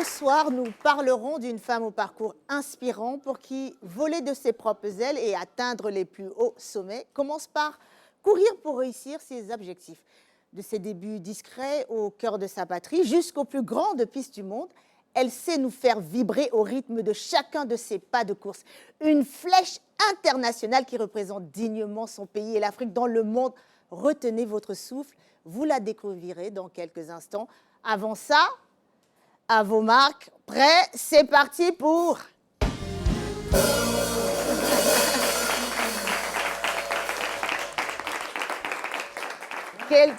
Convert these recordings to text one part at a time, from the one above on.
Ce soir, nous parlerons d'une femme au parcours inspirant pour qui voler de ses propres ailes et atteindre les plus hauts sommets commence par courir pour réussir ses objectifs. De ses débuts discrets au cœur de sa patrie jusqu'aux plus grandes pistes du monde, elle sait nous faire vibrer au rythme de chacun de ses pas de course. Une flèche internationale qui représente dignement son pays et l'Afrique dans le monde. Retenez votre souffle, vous la découvrirez dans quelques instants. Avant ça, à vos marques, prêts, c'est parti pour...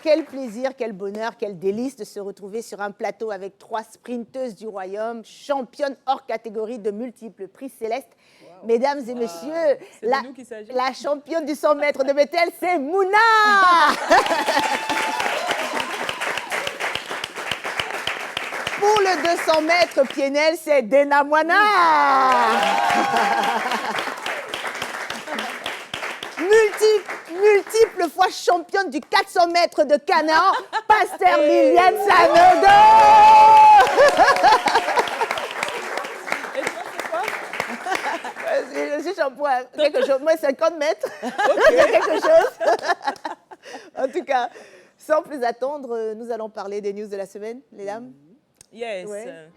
Quel plaisir, quel bonheur, quel délice de se retrouver sur un plateau avec 3 sprinteuses du royaume, championnes hors catégorie de multiples prix célestes. Wow. Mesdames et messieurs, la championne du 100 mètres de Bethel, c'est Mouna. Pour le 200 mètres Pienel, c'est Dena Moana. Multiple fois championne du 400 mètres de Canaan, Pasteur Liliane Sanogo. Et toi, c'est quoi? Je suis shampoing, quelque chose, moi 50 mètres, il y a quelque chose. En tout cas, sans plus attendre, nous allons parler des news de la semaine, les dames. Yes. Ouais.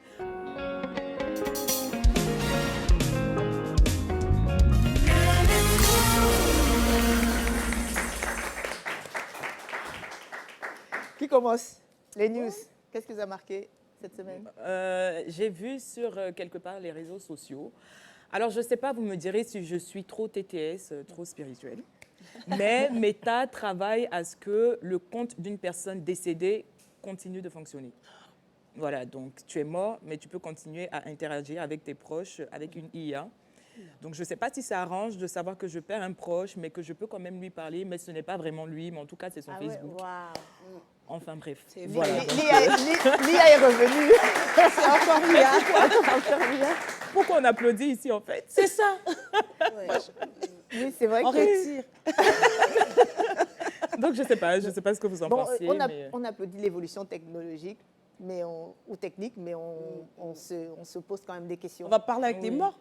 Qui commence? Les news. Qu'est-ce qui vous a marqué cette semaine? J'ai vu sur quelque part les réseaux sociaux. Alors, je ne sais pas, vous me direz si je suis trop TTS, trop spirituelle. Mais Meta travaille à ce que le compte d'une personne décédée continue de fonctionner. Voilà, donc tu es mort, mais tu peux continuer à interagir avec tes proches, avec une IA. Donc, je ne sais pas si ça arrange de savoir que je perds un proche, mais que je peux quand même lui parler, mais ce n'est pas vraiment lui, mais en tout cas, c'est son Facebook. Ouais, wow. Enfin, bref. Voilà, l'IA est revenue. C'est encore l'IA. Pourquoi on applaudit ici, en fait? C'est ça. Ouais. Oui, c'est vrai on que... retire. Donc, je ne sais pas ce que vous en pensez. On applaudit l'évolution technologique. Ou technique, mais on se pose quand même des questions. On va parler avec des morts.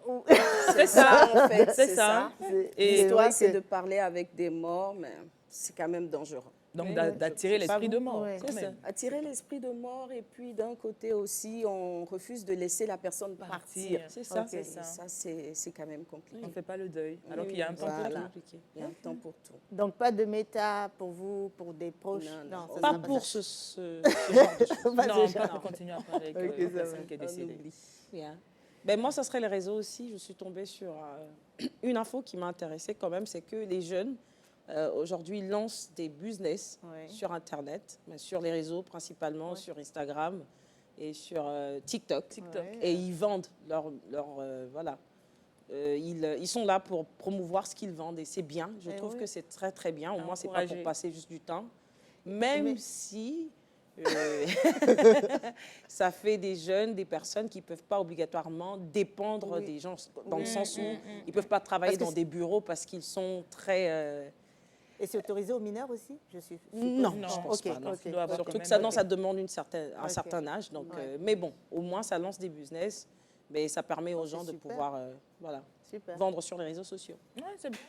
C'est ça, en fait, c'est ça. Et l'histoire, c'est de parler avec des morts, mais c'est quand même dangereux. Donc, d'attirer l'esprit de mort. Ouais. Attirer l'esprit de mort, et puis d'un côté aussi, on refuse de laisser la personne partir. C'est ça. Okay. Ça, c'est quand même compliqué. On ne fait pas le deuil, alors qu'il y a un temps pour tout. Il y a un temps pour tout. Donc, pas de méta pour vous, pour des proches? Non, pas pour ce genre de choses. Non, pas pour continuer à parler avec une personne qui est décédée. Ben, moi, ça serait les réseaux aussi. Je suis tombée sur une info qui m'a intéressée quand même, c'est que les jeunes, aujourd'hui, lancent des business sur Internet, sur les réseaux principalement, sur Instagram et sur TikTok. Et ils vendent voilà. Ils sont là pour promouvoir ce qu'ils vendent et c'est bien. Je trouve que c'est très, très bien. Au moins, ce n'est pas pour passer juste du temps. Même si ça fait des jeunes, des personnes qui ne peuvent pas obligatoirement dépendre des gens, dans le sens où ils ne peuvent pas travailler dans des bureaux parce qu'ils sont très... Et c'est autorisé aux mineurs aussi, je suppose? Non, je ne pense pas. Non. Surtout que ça demande un certain âge. Donc, mais bon, au moins, ça lance des business. Mais ça permet aux gens de pouvoir vendre sur les réseaux sociaux. Oui, c'est bien.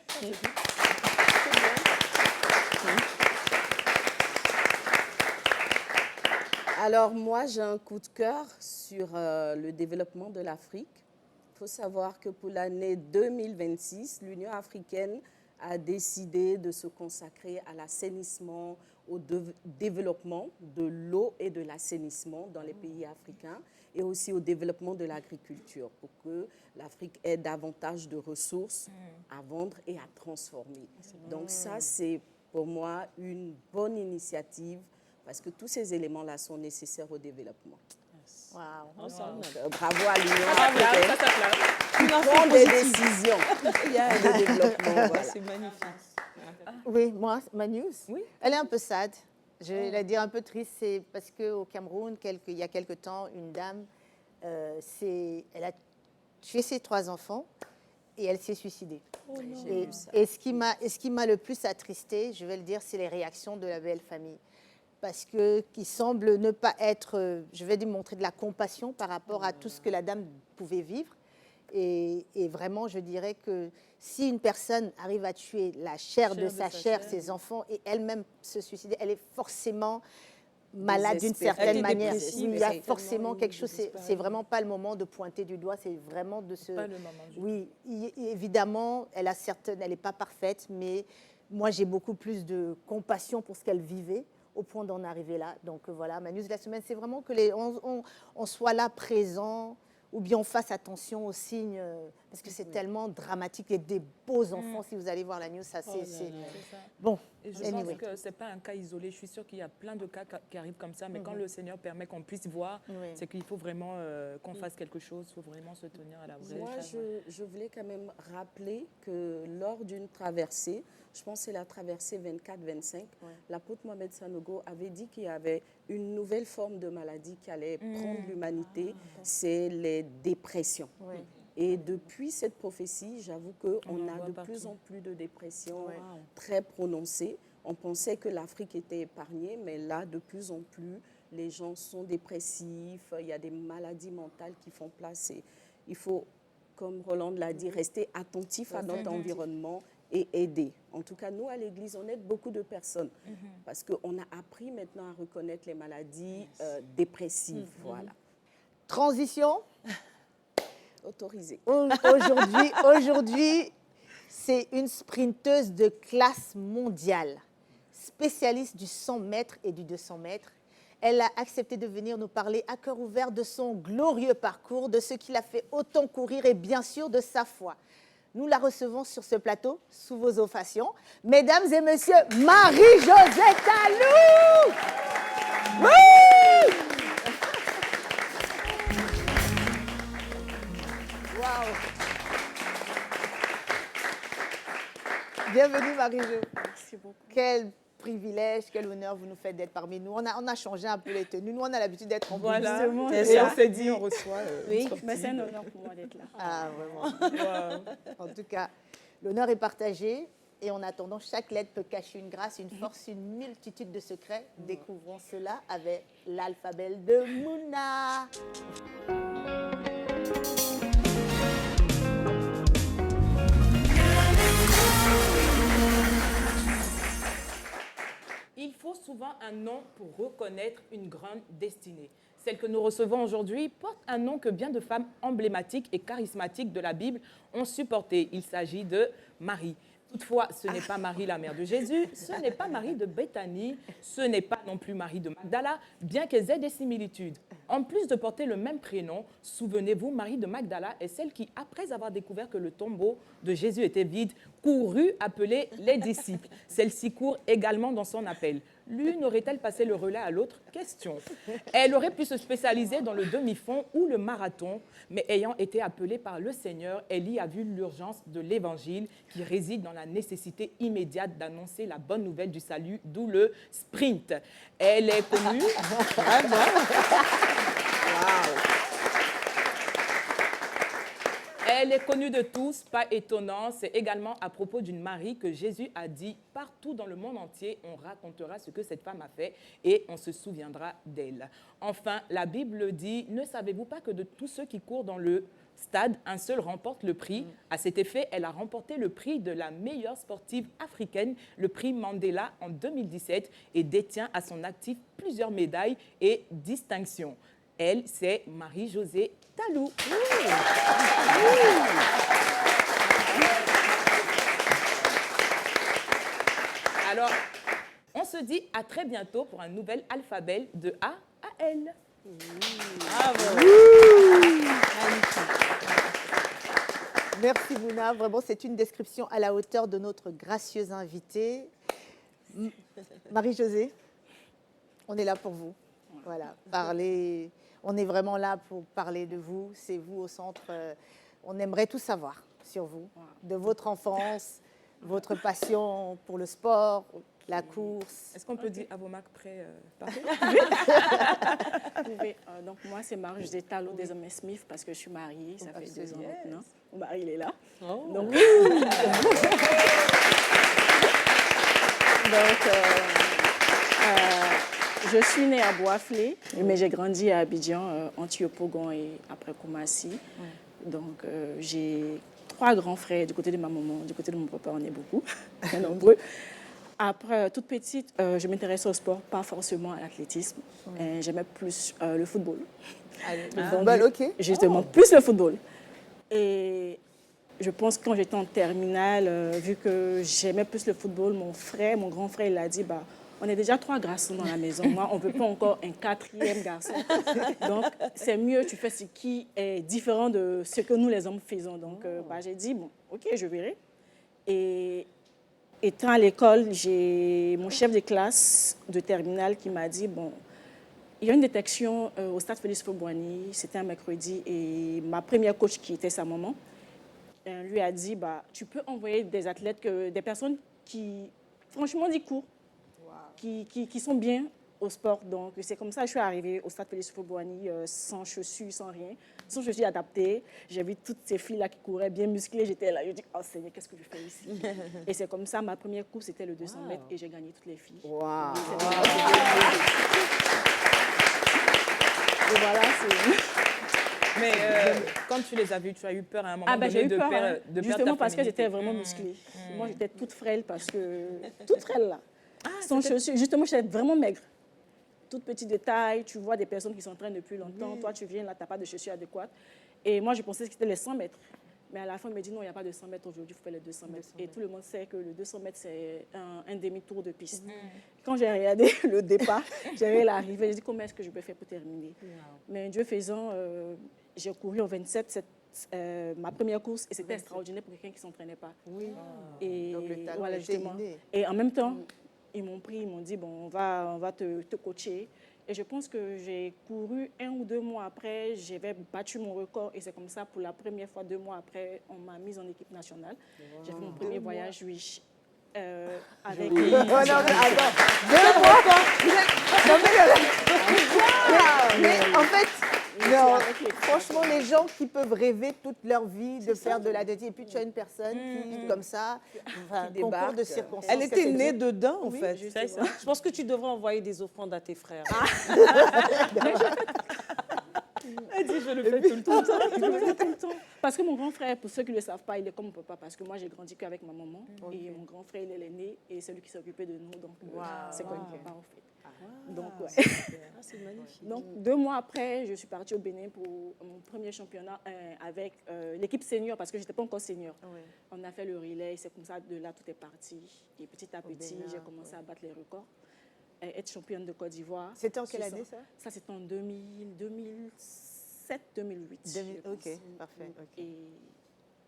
Alors moi, j'ai un coup de cœur sur le développement de l'Afrique. Il faut savoir que pour l'année 2026, l'Union africaine a décidé de se consacrer à l'assainissement, au développement de l'eau et de l'assainissement dans les pays africains et aussi au développement de l'agriculture pour que l'Afrique ait davantage de ressources à vendre et à transformer. Donc ça, c'est pour moi une bonne initiative parce que tous ces éléments-là sont nécessaires au développement. Wow. Bravo à l'Union africaine. Ils prennent des décisions. Il y a le développement. Voilà. C'est magnifique. Oui, moi, ma news, elle est un peu sad. Je vais la dire un peu triste. C'est parce qu'au Cameroun, il y a quelque temps, une dame, elle a tué ses 3 enfants et elle s'est suicidée. Oh et ce qui m'a le plus attristée, je vais le dire, c'est les réactions de la belle famille. parce qu'il semble ne pas être, je vais démontrer de la compassion par rapport à tout ce que la dame pouvait vivre. Et vraiment, je dirais que si une personne arrive à tuer la chair de sa chair, ses enfants, et elle-même se suicider, elle est forcément malade d'une certaine manière. Oui, il y a forcément quelque chose. C'est vraiment pas le moment de pointer du doigt. C'est vraiment de se. Pas le moment. Oui, évidemment, elle n'est pas parfaite, mais moi j'ai beaucoup plus de compassion pour ce qu'elle vivait au point d'en arriver là. Donc voilà, ma news de la semaine, c'est vraiment que on soit là présent, ou bien on fasse attention aux signes, parce que c'est tellement dramatique. Il y a des beaux enfants, si vous allez voir la news, ça c'est... Bon, et je pense que ce n'est pas un cas isolé. Je suis sûre qu'il y a plein de cas qui arrivent comme ça, mais quand le Seigneur permet qu'on puisse voir, c'est qu'il faut vraiment qu'on fasse quelque chose, il faut vraiment se tenir à la vraie. Moi, je voulais quand même rappeler que lors d'une traversée, je pense que c'est la traversée 24-25, l'apôtre Mohamed Sanogo avait dit qu'il y avait une nouvelle forme de maladie qui allait prendre l'humanité, c'est les dépressions. Et depuis cette prophétie, j'avoue qu'on a de plus en plus de dépressions très prononcées. On pensait que l'Afrique était épargnée, mais là, de plus en plus, les gens sont dépressifs, il y a des maladies mentales qui font place. Et il faut, comme Roland l'a dit, rester attentif à notre environnement et aider. En tout cas, nous, à l'Église, on aide beaucoup de personnes parce qu'on a appris maintenant à reconnaître les maladies dépressives. Voilà. Transition autorisée. Aujourd'hui, c'est une sprinteuse de classe mondiale, spécialiste du 100 mètres et du 200 mètres. Elle a accepté de venir nous parler à cœur ouvert de son glorieux parcours, de ce qui l'a fait autant courir et bien sûr de sa foi. Nous la recevons sur ce plateau, sous vos ovations. Mesdames et messieurs, Marie-Josée Talou! Oui! Wow! Bienvenue Marie-Jo. Merci beaucoup. Quel privilège, quel honneur vous nous faites d'être parmi nous. On a changé un peu les tenues. Nous, on a l'habitude d'être en voilà. Justement. Et on s'est dit, on reçoit. Oui, mais c'est un honneur pour moi d'être là. Ah, vraiment. En tout cas, l'honneur est partagé. Et en attendant, chaque lettre peut cacher une grâce, une force, une multitude de secrets. Découvrons cela avec l'alphabet de Mouna. Il faut souvent un nom pour reconnaître une grande destinée. Celle que nous recevons aujourd'hui porte un nom que bien de femmes emblématiques et charismatiques de la Bible ont supporté. Il s'agit de Marie. Toutefois, ce n'est pas Marie, la mère de Jésus, ce n'est pas Marie de Béthanie, ce n'est pas non plus Marie de Magdala, bien qu'elles aient des similitudes. En plus de porter le même prénom, souvenez-vous, Marie de Magdala est celle qui, après avoir découvert que le tombeau de Jésus était vide, courut appeler les disciples. Celle-ci court également dans son appel. L'une aurait-elle passé le relais à l'autre? Question. Elle aurait pu se spécialiser dans le demi-fond ou le marathon, mais ayant été appelée par le Seigneur, elle y a vu l'urgence de l'Évangile qui réside dans la nécessité immédiate d'annoncer la bonne nouvelle du salut, d'où le sprint. Elle est connue... Elle est connue de tous, pas étonnant. C'est également à propos d'une Marie que Jésus a dit « Partout dans le monde entier, on racontera ce que cette femme a fait et on se souviendra d'elle. » Enfin, la Bible dit « Ne savez-vous pas que de tous ceux qui courent dans le stade, un seul remporte le prix ?» À cet effet, elle a remporté le prix de la meilleure sportive africaine, le prix Mandela en 2017 et détient à son actif plusieurs médailles et distinctions. Elle, c'est Marie-Josée Talou. Alors, on se dit à très bientôt pour un nouvel alphabet de A à L. Bravo. Merci Mouna, vraiment c'est une description à la hauteur de notre gracieuse invitée. Marie-Josée, on est là pour vous. Voilà, parler... On est vraiment là pour parler de vous, c'est vous au centre. On aimerait tout savoir sur vous, de votre enfance, votre passion pour le sport, la course. Est-ce qu'on peut dire à vos marques près Donc moi, c'est Marie-Josée Talou des Hommes Smith parce que je suis mariée, ça fait 2 ans maintenant. Mon mari, il est là. Oh. Donc, je suis née à Boisflé, mais j'ai grandi à Abidjan, Antiopogon et après Koumassi. Donc, j'ai 3 grands frères du côté de ma maman, du côté de mon papa, on est beaucoup, on est nombreux. Après, toute petite, je m'intéressais au sport, pas forcément à l'athlétisme. J'aimais plus le football. Le football, ok. Justement, plus le football. Et je pense que quand j'étais en terminale, vu que j'aimais plus le football, mon grand frère, il a dit, bah, on est déjà 3 garçons dans la maison. Moi, on ne veut pas encore un 4e garçon. Donc, c'est mieux, tu fais ce qui est différent de ce que nous, les hommes, faisons. Donc, j'ai dit, bon, OK, je verrai. Et étant à l'école, j'ai mon chef de classe de terminale qui m'a dit, bon, il y a une détection au stade Félix Houphouët-Boigny, c'était un mercredi, et ma première coach, qui était sa maman, lui a dit, bah, tu peux envoyer des athlètes, des personnes qui, franchement, dit courent, qui sont bien au sport. Donc, c'est comme ça que je suis arrivée au stade Félix Houphouët-Boigny, sans chaussures, sans rien, sans chaussures adaptées. J'ai vu toutes ces filles-là qui couraient bien musclées. J'étais là, je dis, oh Seigneur, qu'est-ce que je fais ici? Et c'est comme ça, ma première course, c'était le 200 mètres, et j'ai gagné toutes les filles. Et voilà, c'est... Mais quand tu les as vus, tu as eu peur à un moment donné j'ai eu peur, de perdre justement ta parce que féminité. j'étais vraiment musclée. Moi, j'étais toute frêle parce que... Toute frêle, là. Sans chaussures. Justement, j'étais vraiment maigre. Toute petite de taille. Tu vois des personnes qui s'entraînent depuis longtemps. Toi, tu viens là, tu n'as pas de chaussures adéquates. Et moi, je pensais que c'était les 100 mètres. Mais à la fin, on me dit non, il n'y a pas de 100 mètres aujourd'hui, il faut faire les 200 mètres. Et tout le monde sait que le 200 mètres, c'est un demi-tour de piste. Quand j'ai regardé le départ, j'ai regardé l'arrivée, j'ai dit comment est-ce que je peux faire pour terminer. Mais Dieu faisant, j'ai couru au 27, ma première course, et c'était extraordinaire pour quelqu'un qui ne s'entraînait pas. Et Donc, le talent voilà, était justement. inné. Et en même temps, ils m'ont pris, ils m'ont dit, bon, on va te coacher. Et je pense que j'ai couru 1 ou 2 mois après, j'avais battu mon record. Et c'est comme ça, pour la première fois, 2 mois après, on m'a mise en équipe nationale. J'ai fait mon premier voyage, oui, avec... Oh, non, mais attends, 2 mois non, mais en fait, non, franchement, les gens qui peuvent rêver toute leur vie de faire de l'athlétisme, et puis tu as une personne qui, comme ça, enfin, concours débarque. de circonstances. Elle était née de... dedans, en fait. C'est ça. Je pense que tu devrais envoyer des offrandes à tes frères. Elle dit, je le fais tout le temps. tout le temps. Parce que mon grand frère, pour ceux qui ne le savent pas, il est comme mon papa. Parce que moi, j'ai grandi qu'avec ma maman. Et mon grand frère, il est l'aîné et c'est lui qui s'est occupé de nous. Donc, c'est comme mon papa, en fait. Donc, ouais. C'est magnifique. Donc, 2 mois après, je suis partie au Bénin pour mon premier championnat avec l'équipe senior, parce que je n'étais pas encore senior. On a fait le relais, c'est comme ça, de là, tout est parti. Et petit à petit, j'ai commencé à battre les records. Être championne de Côte d'Ivoire. C'était en quelle année, ça? Ça, c'était en 2007, 2008. Ok, parfait. Okay. Et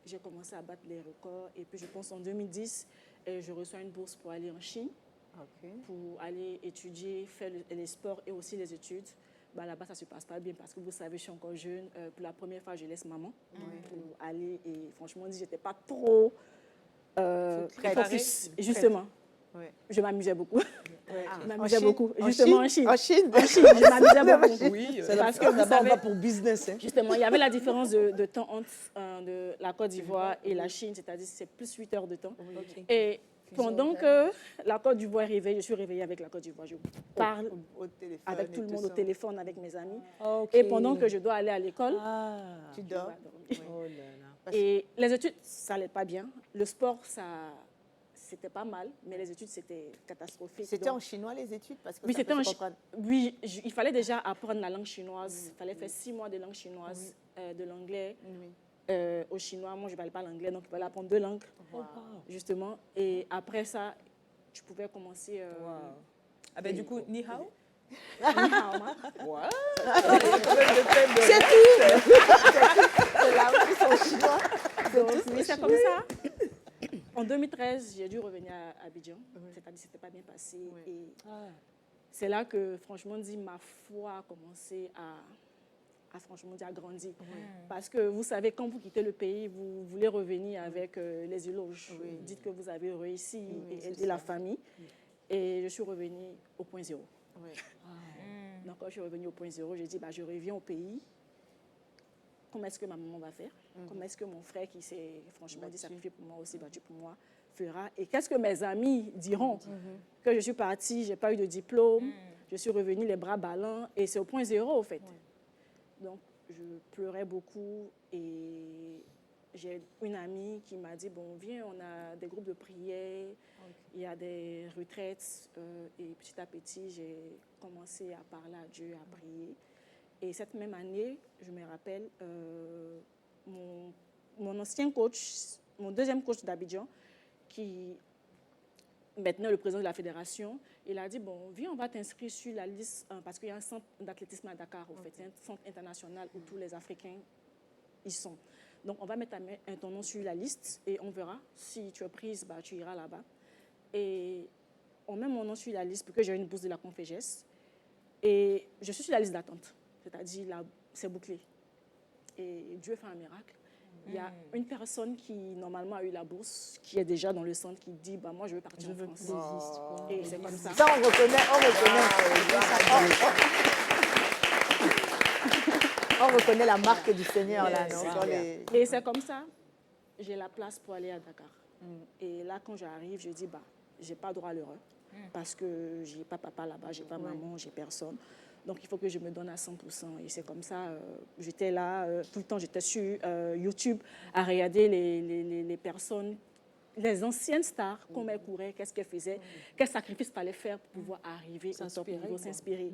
j'ai commencé à battre les records. Et puis, je pense en 2010, je reçois une bourse pour aller en Chine. Pour aller étudier, faire les sports et aussi les études. Bah, là-bas, ça ne se passe pas bien parce que vous savez, je suis encore jeune. Pour la première fois, je laisse maman pour aller. Et franchement, je n'étais pas trop focus. Justement, je m'amusais beaucoup. Je m'amusais beaucoup. Justement, en Chine. En Chine, je m'amusais beaucoup. Oui, C'est parce que on vous va savez, pour business. Hein. justement, il y avait la différence de temps entre de la Côte d'Ivoire et la Chine, c'est-à-dire c'est plus 8 heures de temps. Et pendant que la Côte d'Ivoire est réveillée, je suis réveillée avec la Côte d'Ivoire. Je parle avec tout le monde au téléphone, avec mes amis. Et pendant que je dois aller à l'école, tu dors. Oh là là. Et les études, ça n'allait pas bien. Le sport, c'était pas mal, mais les études, c'était catastrophique. C'était en chinois, les études? Parce que Oui, ça c'était peut en se comprendre. Oui, il fallait déjà apprendre la langue chinoise. Il fallait faire 6 mois de langue chinoise, de l'anglais. Au chinois, moi, je ne parlais pas l'anglais, donc il fallait apprendre 2 langues, justement. Et après ça, tu pouvais commencer... Ah ben, du coup, ni hao? C'est tout. C'est là où ils sont chinois. Oui, c'est comme ça. En 2013, j'ai dû revenir à Abidjan. C'est-à-dire que ce n'était pas bien passé. Et c'est là que, franchement, ma foi a commencé franchement à grandir. Parce que vous savez, quand vous quittez le pays, vous voulez revenir avec les éloges. Vous dites que vous avez réussi et aider la famille. Et je suis revenue au point zéro. Donc, quand je suis revenue au point zéro, j'ai dit, je reviens au pays. Comment est-ce que ma maman va faire? Comment est-ce que mon frère, qui s'est franchement sacrifié pour moi, aussi battu pour moi, fera? Et qu'est-ce que mes amis diront? Que je suis partie, je n'ai pas eu de diplôme, Je suis revenue les bras ballants et c'est au point zéro, au fait. Donc, je pleurais beaucoup et j'ai une amie qui m'a dit, bon, viens, on a des groupes de prière, il y a des retraites. Et petit à petit, j'ai commencé à parler à Dieu, à prier. Et cette même année, je me rappelle, mon ancien coach, mon deuxième coach d'Abidjan, qui maintenant le président de la fédération, il a dit, bon, viens, on va t'inscrire sur la liste, parce qu'il y a un centre d'athlétisme à Dakar, en fait, c'est un centre international où tous les Africains y sont. Donc, on va mettre ton nom sur la liste et on verra. Si tu es prise, bah, tu iras là-bas. Et on met mon nom sur la liste parce que j'ai une bourse de la Confégès. Et je suis sur la liste d'attente, c'est-à-dire là, c'est bouclé. Et Dieu fait un miracle. Il y a une personne qui, normalement, a eu la bourse, qui est déjà dans le centre, qui dit, bah, moi, je veux partir en France. Et c'est comme ça. Ça, on reconnaît. On reconnaît la marque du Seigneur, là, non? Sur les... Et c'est comme ça, j'ai la place pour aller à Dakar. Et là, quand j'arrive, je dis, bah, j'ai pas droit à l'erreur, parce que j'ai pas papa là-bas, j'ai pas maman, j'ai personne. Donc, il faut que je me donne à 100%. Et c'est comme ça, j'étais là, tout le temps, j'étais sur YouTube à regarder les personnes, les anciennes stars, comment elles couraient, qu'est-ce qu'elles faisaient, quel sacrifice fallait faire pour pouvoir arriver au top niveau, s'inspirer.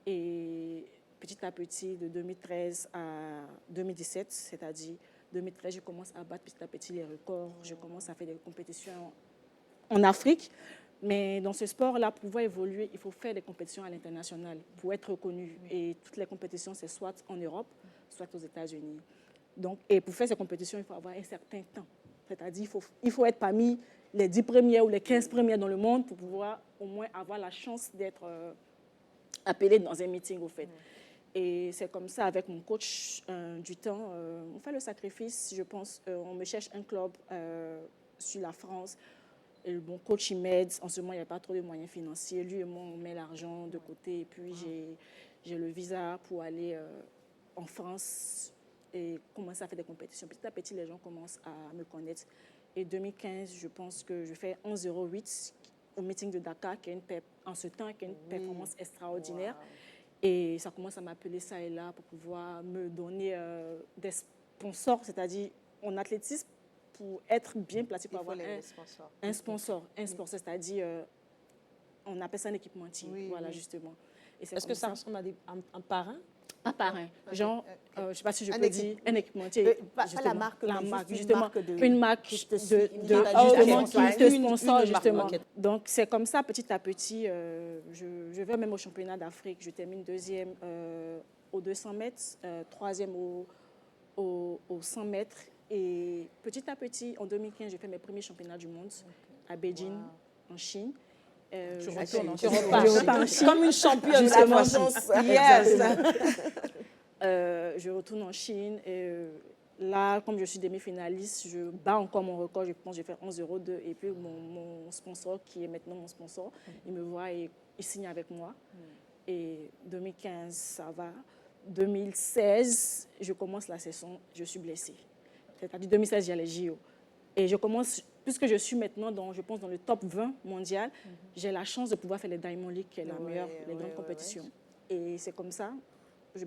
Et petit à petit, de 2013 à 2017, c'est-à-dire 2013, je commence à battre petit à petit les records, je commence à faire des compétitions en Afrique. Mais dans ce sport-là, pour pouvoir évoluer, il faut faire des compétitions à l'international pour être reconnu. Et toutes les compétitions, c'est soit en Europe, soit aux États-Unis. Donc, et pour faire ces compétitions, il faut avoir un certain temps. C'est-à-dire il faut être parmi les 10 premières ou les 15 premières dans le monde pour pouvoir au moins avoir la chance d'être appelé dans un meeting, au fait. Et c'est comme ça, avec mon coach du temps, on fait le sacrifice, je pense. On me cherche un club sur la France. Et mon coach, il m'aide. En ce moment, il n'y a pas trop de moyens financiers. Lui et moi, on met l'argent de côté. Et puis, j'ai le visa pour aller en France et commencer à faire des compétitions. Petit à petit, les gens commencent à me connaître. Et 2015, je pense que je fais 11,08 au meeting de Dakar, qui est en ce temps, qui est une performance extraordinaire. Et ça commence à m'appeler ça et là pour pouvoir me donner des sponsors, c'est-à-dire en athlétisme, pour être bien placé, pour avoir un sponsor, c'est-à-dire, on appelle ça un équipementier, voilà, justement. Est-ce que ça ressemble à un parrain? Un parrain. Genre, je ne sais pas si je peux dire un équipementier. Pas la marque, justement. Une marque qui te sponsor, justement. Donc, c'est comme ça, petit à petit, je vais même au championnat d'Afrique. Je termine deuxième aux 200 mètres, troisième aux 100 mètres. Et petit à petit, en 2015, j'ai fait mes premiers championnats du monde à Beijing, en Chine. Tu repars en Chine. Comme une championne de la vengeance. Je retourne en Chine et là, comme je suis demi-finaliste, je bats encore mon record. Je pense que j'ai fait 11,02. Et puis mon sponsor, qui est maintenant mon sponsor, il me voit et il signe avec moi. Et 2015, ça va. 2016, je commence la saison, je suis blessée. C'est-à-dire 2016, j'ai les JO. Et je commence, puisque je suis maintenant, je pense, dans le top 20 mondial, j'ai la chance de pouvoir faire les Diamond League, qui est la meilleure, les grandes compétitions. Et c'est comme ça,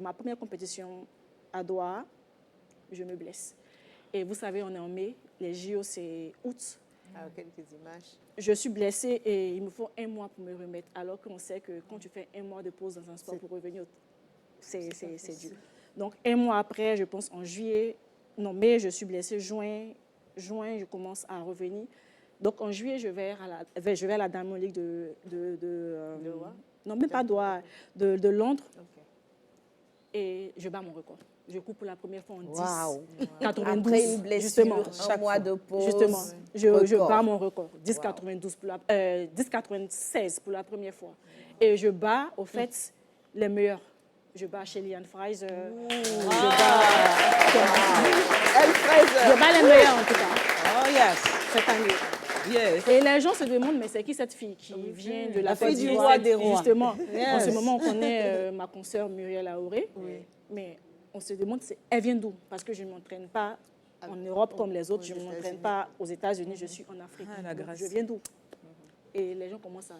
ma première compétition à Doha, je me blesse. Et vous savez, on est en mai, les JO, c'est août. Quelques images. Je suis blessée et il me faut 1 mois pour me remettre, alors qu'on sait que quand tu fais 1 mois de pause dans un sport pour revenir, c'est dur. Donc, 1 mois après, je pense en juillet, non, mai, je suis blessée. Juin, je commence à revenir. Donc, en juillet, je vais à la Diamond League non, même pas de Londres. Okay. Et je bats mon record. Je cours pour la première fois en 10. 92. Après une blessure, justement, un mois de pause. Justement, je bats mon record. 10,96 pour la première fois. Et je bats, au fait, les meilleurs. Je bats Shelly-Ann Fraser. Je bats les meilleurs, en tout cas. Oh, yes. Cette année. Yes. Et les gens se demandent, mais c'est qui cette fille qui vient de la fille du roi des rois. Justement, en ce moment, on connaît ma consoeur Muriel Aouré, mais on se demande, elle vient d'où? Parce que je ne m'entraîne pas en Europe comme les autres, je ne m'entraîne pas aux États-Unis, je suis en Afrique. Je viens d'où? Et les gens commencent à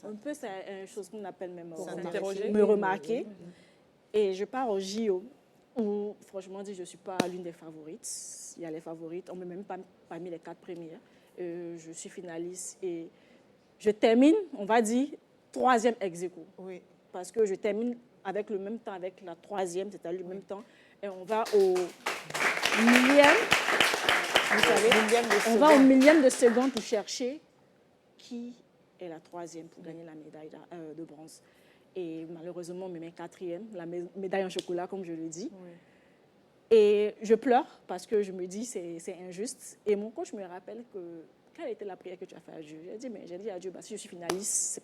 Un peu, c'est une chose qu'on appelle même S'interroger. me remarquer. Et je pars au JO où, franchement, dit, je ne suis pas l'une des favorites. Il y a les favorites, on ne met même pas parmi les 4 premières. Je suis finaliste et je termine, on va dire, 3e ex aequo. Oui. Parce que je termine avec le même temps avec la 3e, c'est-à-dire le même temps. Et on va au millième, vous savez, on va au millième de seconde pour chercher qui est la 3e pour gagner la médaille de bronze. Et malheureusement, on me met 4e, la médaille en chocolat, comme je le dis. Oui. Et je pleure parce que je me dis c'est injuste. Et mon coach me rappelle que quelle était la prière que tu as fait à Dieu? J'ai dit à Dieu, bah, si je suis finaliste,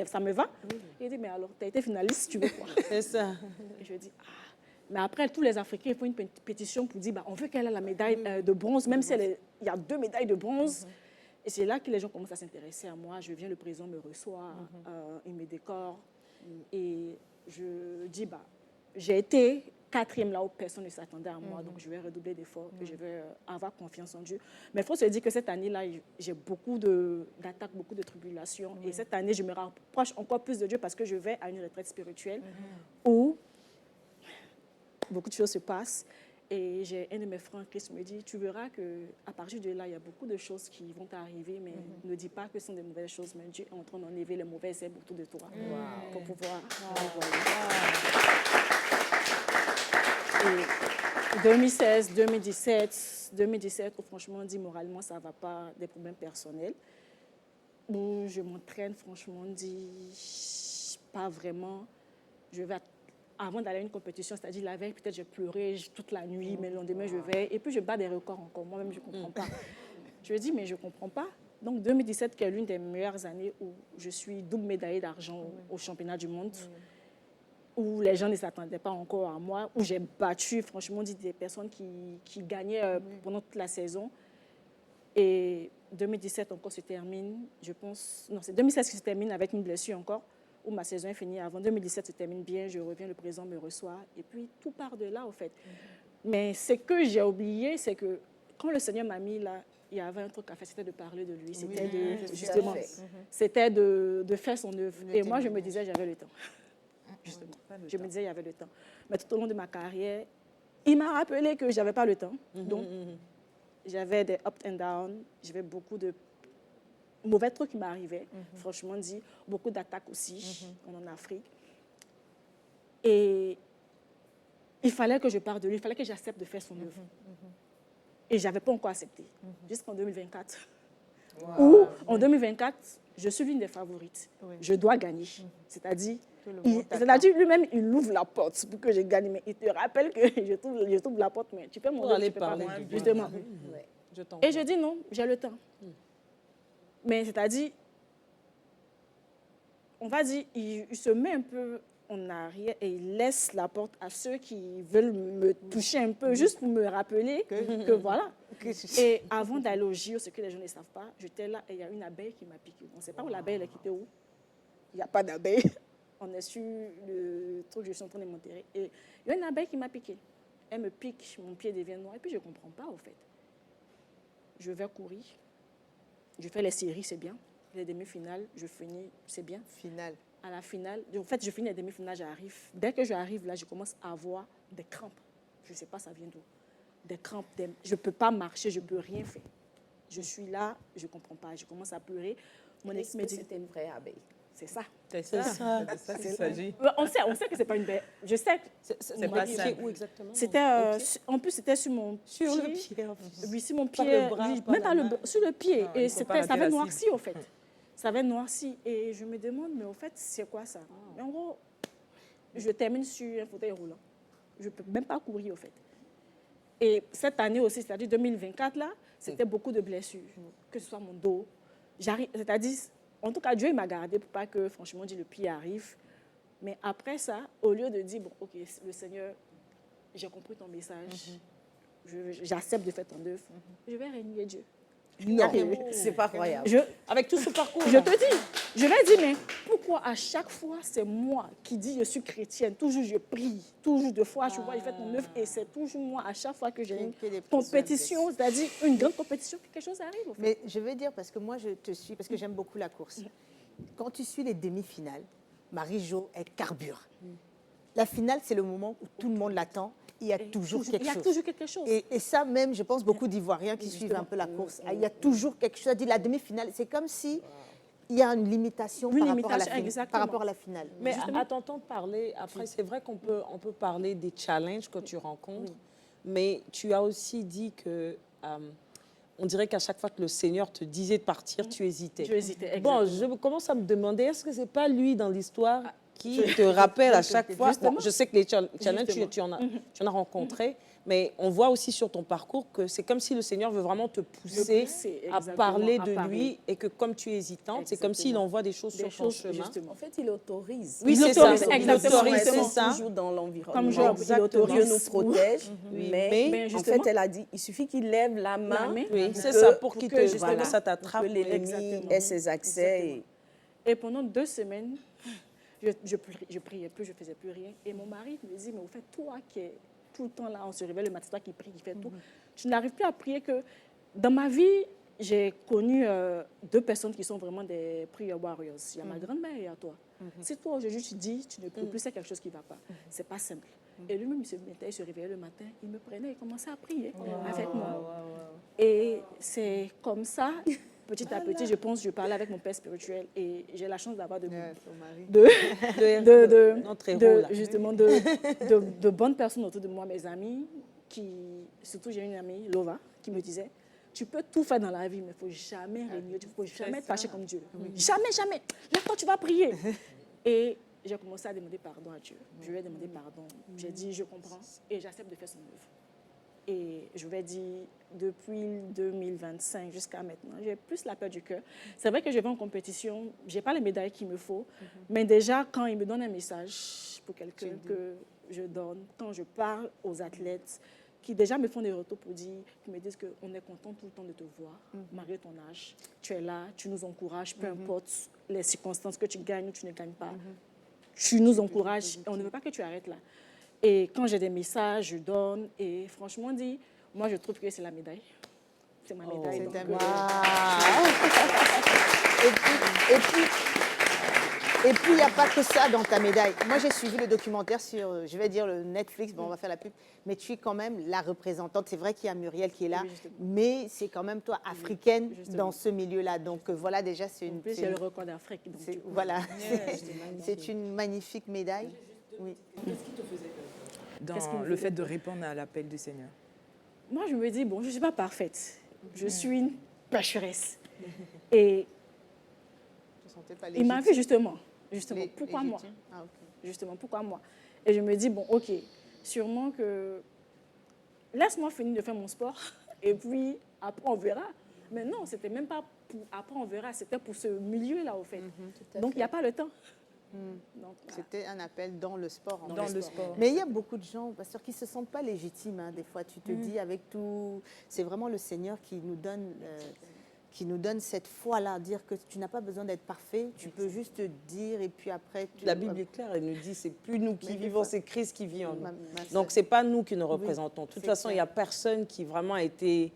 ça me va. Oui. Il dit, mais alors, tu as été finaliste, tu veux quoi? C'est ça. Et je dis, ah. Mais après, tous les Africains ils font une pétition pour dire, bah, on veut qu'elle ait la médaille de bronze, même s'il y a 2 médailles de bronze. Et c'est là que les gens commencent à s'intéresser à moi. Je viens, le président me reçoit, il me décore. Et je dis, bah, j'ai été 4e là où personne ne s'attendait à moi, donc je vais redoubler d'efforts, que je vais avoir confiance en Dieu. Mais il faut se dire que cette année-là, j'ai beaucoup d'attaques, beaucoup de tribulations. Et cette année, je me rapproche encore plus de Dieu parce que je vais à une retraite spirituelle où beaucoup de choses se passent. Et j'ai un de mes frères en Christ qui me dit, tu verras qu'à partir de là, il y a beaucoup de choses qui vont t'arriver, mais ne dis pas que ce sont des mauvaises choses, mais Dieu est en train d'enlever les mauvaises herbes autour de toi pour pouvoir Et 2016, 2017, où franchement, on dit moralement, ça ne va pas, des problèmes personnels. Où je m'entraîne, franchement, on dit pas vraiment. Avant d'aller à une compétition, c'est-à-dire la veille, peut-être j'ai pleuré toute la nuit, mais le lendemain, je vais. Et puis, je bats des records encore. Moi-même, je ne comprends pas. Je dis, mais je ne comprends pas. Donc, 2017, qui est l'une des meilleures années où je suis double médaillée d'argent au championnat du monde. Où les gens ne s'attendaient pas encore à moi, où j'ai battu, franchement, des personnes qui gagnaient pendant toute la saison. Et 2017 encore se termine, je pense... Non, c'est 2016 qui se termine avec une blessure encore, où ma saison est finie avant. 2017 se termine bien, je reviens, le président me reçoit, et puis tout part de là, en fait. Mais ce que j'ai oublié, c'est que quand le Seigneur m'a mis là, il y avait un truc à faire, c'était de parler de lui, c'était justement, c'était de faire son œuvre. Et moi, je me disais, j'avais le temps. Justement. Je me disais, il y avait le temps. Mais tout au long de ma carrière, il m'a rappelé que je n'avais pas le temps. Donc, j'avais des up and down, j'avais beaucoup de mauvais trucs qui m'arrivaient, franchement dit, beaucoup d'attaques aussi en Afrique. Et il fallait que je parle de lui, il fallait que j'accepte de faire son œuvre. Et je n'avais pas encore accepté, jusqu'en 2024. Où, en 2024, je suis l'une des favorites. Je dois gagner. C'est-à-dire, lui-même, il ouvre la porte pour que je gagne. Mais il te rappelle que je trouve la porte, mais tu peux m'en aller parler. Justement. Et je dis non, j'ai le temps. Mais c'est-à-dire, on va dire, il se met un peu en arrière et il laisse la porte à ceux qui veulent me toucher un peu, juste pour me rappeler que voilà. Et avant d'aller au JO, ce que les gens ne savent pas, j'étais là et il y a une abeille qui m'a piqué. On ne sait pas où l'abeille est quittée où. Il n'y a pas d'abeille. On est sur le truc, je suis en train de m'enterrer. Et il y a une abeille qui m'a piqué. Elle me pique, mon pied devient noir. Et puis je ne comprends pas, en fait. Je vais courir. Je fais les séries, c'est bien. Les demi-finales, je finis, c'est bien. Finale. À la finale, en fait, je finis les demi-finales, j'arrive. Dès que j'arrive là, je commence à avoir des crampes. Je ne sais pas ça vient d'où. Des crampes. Je ne peux pas marcher, je ne peux rien faire. Je suis là, je ne comprends pas. Je commence à pleurer. Mon ex me dit... C'était une vraie abeille. C'est ça. C'est ça qu'il s'agit. On sait que c'est pas une bête. Je sais que c'est pas ça. Où exactement? C'était en plus c'était sur mon pied. Sur le pied. Oui, sur mon pied. Pas le bras, oui, pas même la pas main. sur le pied. Ah, et ça avait noirci en fait. Ça avait noirci et je me demande mais au fait c'est quoi ça? Mais en gros, je termine sur un fauteuil roulant. Je peux même pas courir en fait. Et cette année aussi, c'est-à-dire 2024 là, c'était beaucoup de blessures, que ce soit mon dos. C'est-à-dire en tout cas, Dieu m'a gardé pour pas que, franchement, le pied arrive. Mais après ça, au lieu de dire, bon, ok, le Seigneur, j'ai compris ton message, j'accepte de faire ton œuvre, je vais régner Dieu. Non, c'est pas croyable. Avec tout ce parcours. Je te dis, je vais dire, mais pourquoi à chaque fois, c'est moi qui dis je suis chrétienne, toujours je prie, toujours de fois, je vois, je fais ton œuvre, et c'est toujours moi, à chaque fois que j'ai une compétition, c'est-à-dire une grande compétition, quelque chose arrive. En fait. Mais je veux dire, parce que moi, je te suis, parce que j'aime beaucoup la course. quand tu suis les demi-finales, Marie-Jo, elle carbure. La finale, c'est le moment où tout le monde l'attend. Il y a toujours quelque Il y a chose. toujours quelque chose. Et ça même, je pense, beaucoup d'Ivoiriens qui suivent un peu la course, il y a toujours quelque chose. C'est-à-dire la demi-finale, c'est comme si il y a une limitation, Une par rapport à la limitation, finale. exactement. Par rapport à la finale. Mais à t'entendre parler, après, c'est vrai on peut parler des challenges que tu rencontres, mais tu as aussi dit que on dirait qu'à chaque fois que le Seigneur te disait de partir, tu hésitais. Je hésitais, Bon, exactement. je commence à me demander, est-ce que c'est pas lui dans l'histoire qui te rappelle à chaque fois? Bon, je sais que les challenges, tu en as rencontré, mais on voit aussi sur ton parcours que c'est comme si le Seigneur veut vraiment te pousser à exactement, parler à de parler. lui, et que comme tu es hésitante, c'est comme s'il Exactement. envoie des choses sur ton chemin. justement. En fait, il autorise. Oui, Il c'est ça. autorise, Il exactement, autorise, c'est justement. ça. Toujours dans l'environnement. Comme Job, il Exactement. Dieu nous autorise. protège, Oui, mais mais en justement- fait, elle a dit, il suffit qu'il lève la main, main. Oui, pour c'est que- ça, pour qu'il que te justement, voilà, ça pour t'attrape. que l'ennemi Exactement. ait ses accès. Exactement. Et pendant 2 semaines, je priais plus, je faisais plus rien. Et mon mari me dit, mais au fait, toi qui es tout le temps là, on se réveille le matin, toi qui prie, qui fais tout, tu n'arrives plus à prier que... Dans ma vie, j'ai connu 2 personnes qui sont vraiment des prayer warriors. Il y a ma grand-mère et il y a toi. Si toi, aujourd'hui, tu dis, tu ne pries plus, c'est quelque chose qui ne va pas. C'est pas simple. Et lui-même, il se réveillait le matin, il me prenait et commençait à prier avec moi. Et c'est comme ça, petit à petit, je pense, je parlais avec mon père spirituel et j'ai la chance d'avoir Notre héros, là. justement de bonnes personnes autour de moi, mes amis, surtout j'ai une amie, Lova, qui me disait, tu peux tout faire dans la vie, mais il ne faut jamais régner, il ne faut jamais être fâché comme Dieu. Jamais, jamais. Lève-toi, tu vas prier. Et j'ai commencé à demander pardon à Dieu. Je lui ai demandé pardon. J'ai dit, je comprends et j'accepte de faire son œuvre. Et je vais dire, depuis 2025 jusqu'à maintenant, j'ai plus la peur du cœur. C'est vrai que je vais en compétition, je n'ai pas les médailles qu'il me faut, mais déjà, quand il me donne un message pour quelqu'un que je donne, quand je parle aux athlètes, qui déjà me font des retours pour dire, qui me disent qu'on est content tout le temps de te voir, malgré ton âge, tu es là, tu nous encourages, peu importe les circonstances que tu gagnes ou tu ne gagnes pas, tu nous encourages, on ne veut pas que tu arrêtes là. Et quand j'ai des messages, je donne. Et franchement, moi, je trouve que c'est la médaille. C'est ma médaille. C'est donc, un- Et puis, il n'y a pas que ça dans ta médaille. Moi, j'ai suivi le documentaire sur, je vais dire, le Netflix. Bon, on va faire la pub. Mais tu es quand même la représentante. C'est vrai qu'il y a Muriel qui est là. Oui, justement. Mais c'est quand même toi, africaine, justement. dans ce milieu-là. Donc, voilà, déjà, c'est En une... plus, c'est j'ai le une- record d'Afrique. donc, c'est- du coup, voilà. C'est une magnifique médaille. Oui. Dans Qu'est-ce qui me le fait fait de répondre à l'appel du Seigneur. Moi, je me dis, bon, je ne suis pas parfaite. Je suis une pécheresse. Et Je ne sentais pas il m'a vu justement. Pourquoi moi? légitime. Ah, ok. Justement, pourquoi moi? Et je me dis, bon, ok, sûrement que... Laisse-moi finir de faire mon sport et puis après, on verra. Mais non, c'était même pas pour après, on verra. C'était pour ce milieu-là, au fait. Donc, il n'y a pas le temps. Donc, voilà. C'était un appel dans le sport. en Dans fait. le sport. Mais il y a beaucoup de gens, pasteur, qui ne se sentent pas légitimes. Hein, des fois, tu te dis avec tout... C'est vraiment le Seigneur qui nous donne cette foi-là, dire que tu n'as pas besoin d'être parfait, tu peux juste dire et puis après... La Bible est claire, elle nous dit c'est plus nous qui Mais des vivons, fois- c'est Christ qui vit en nous. Ma Donc c'est pas nous qui nous représentons. De toute c'est façon, il n'y a personne qui vraiment a été,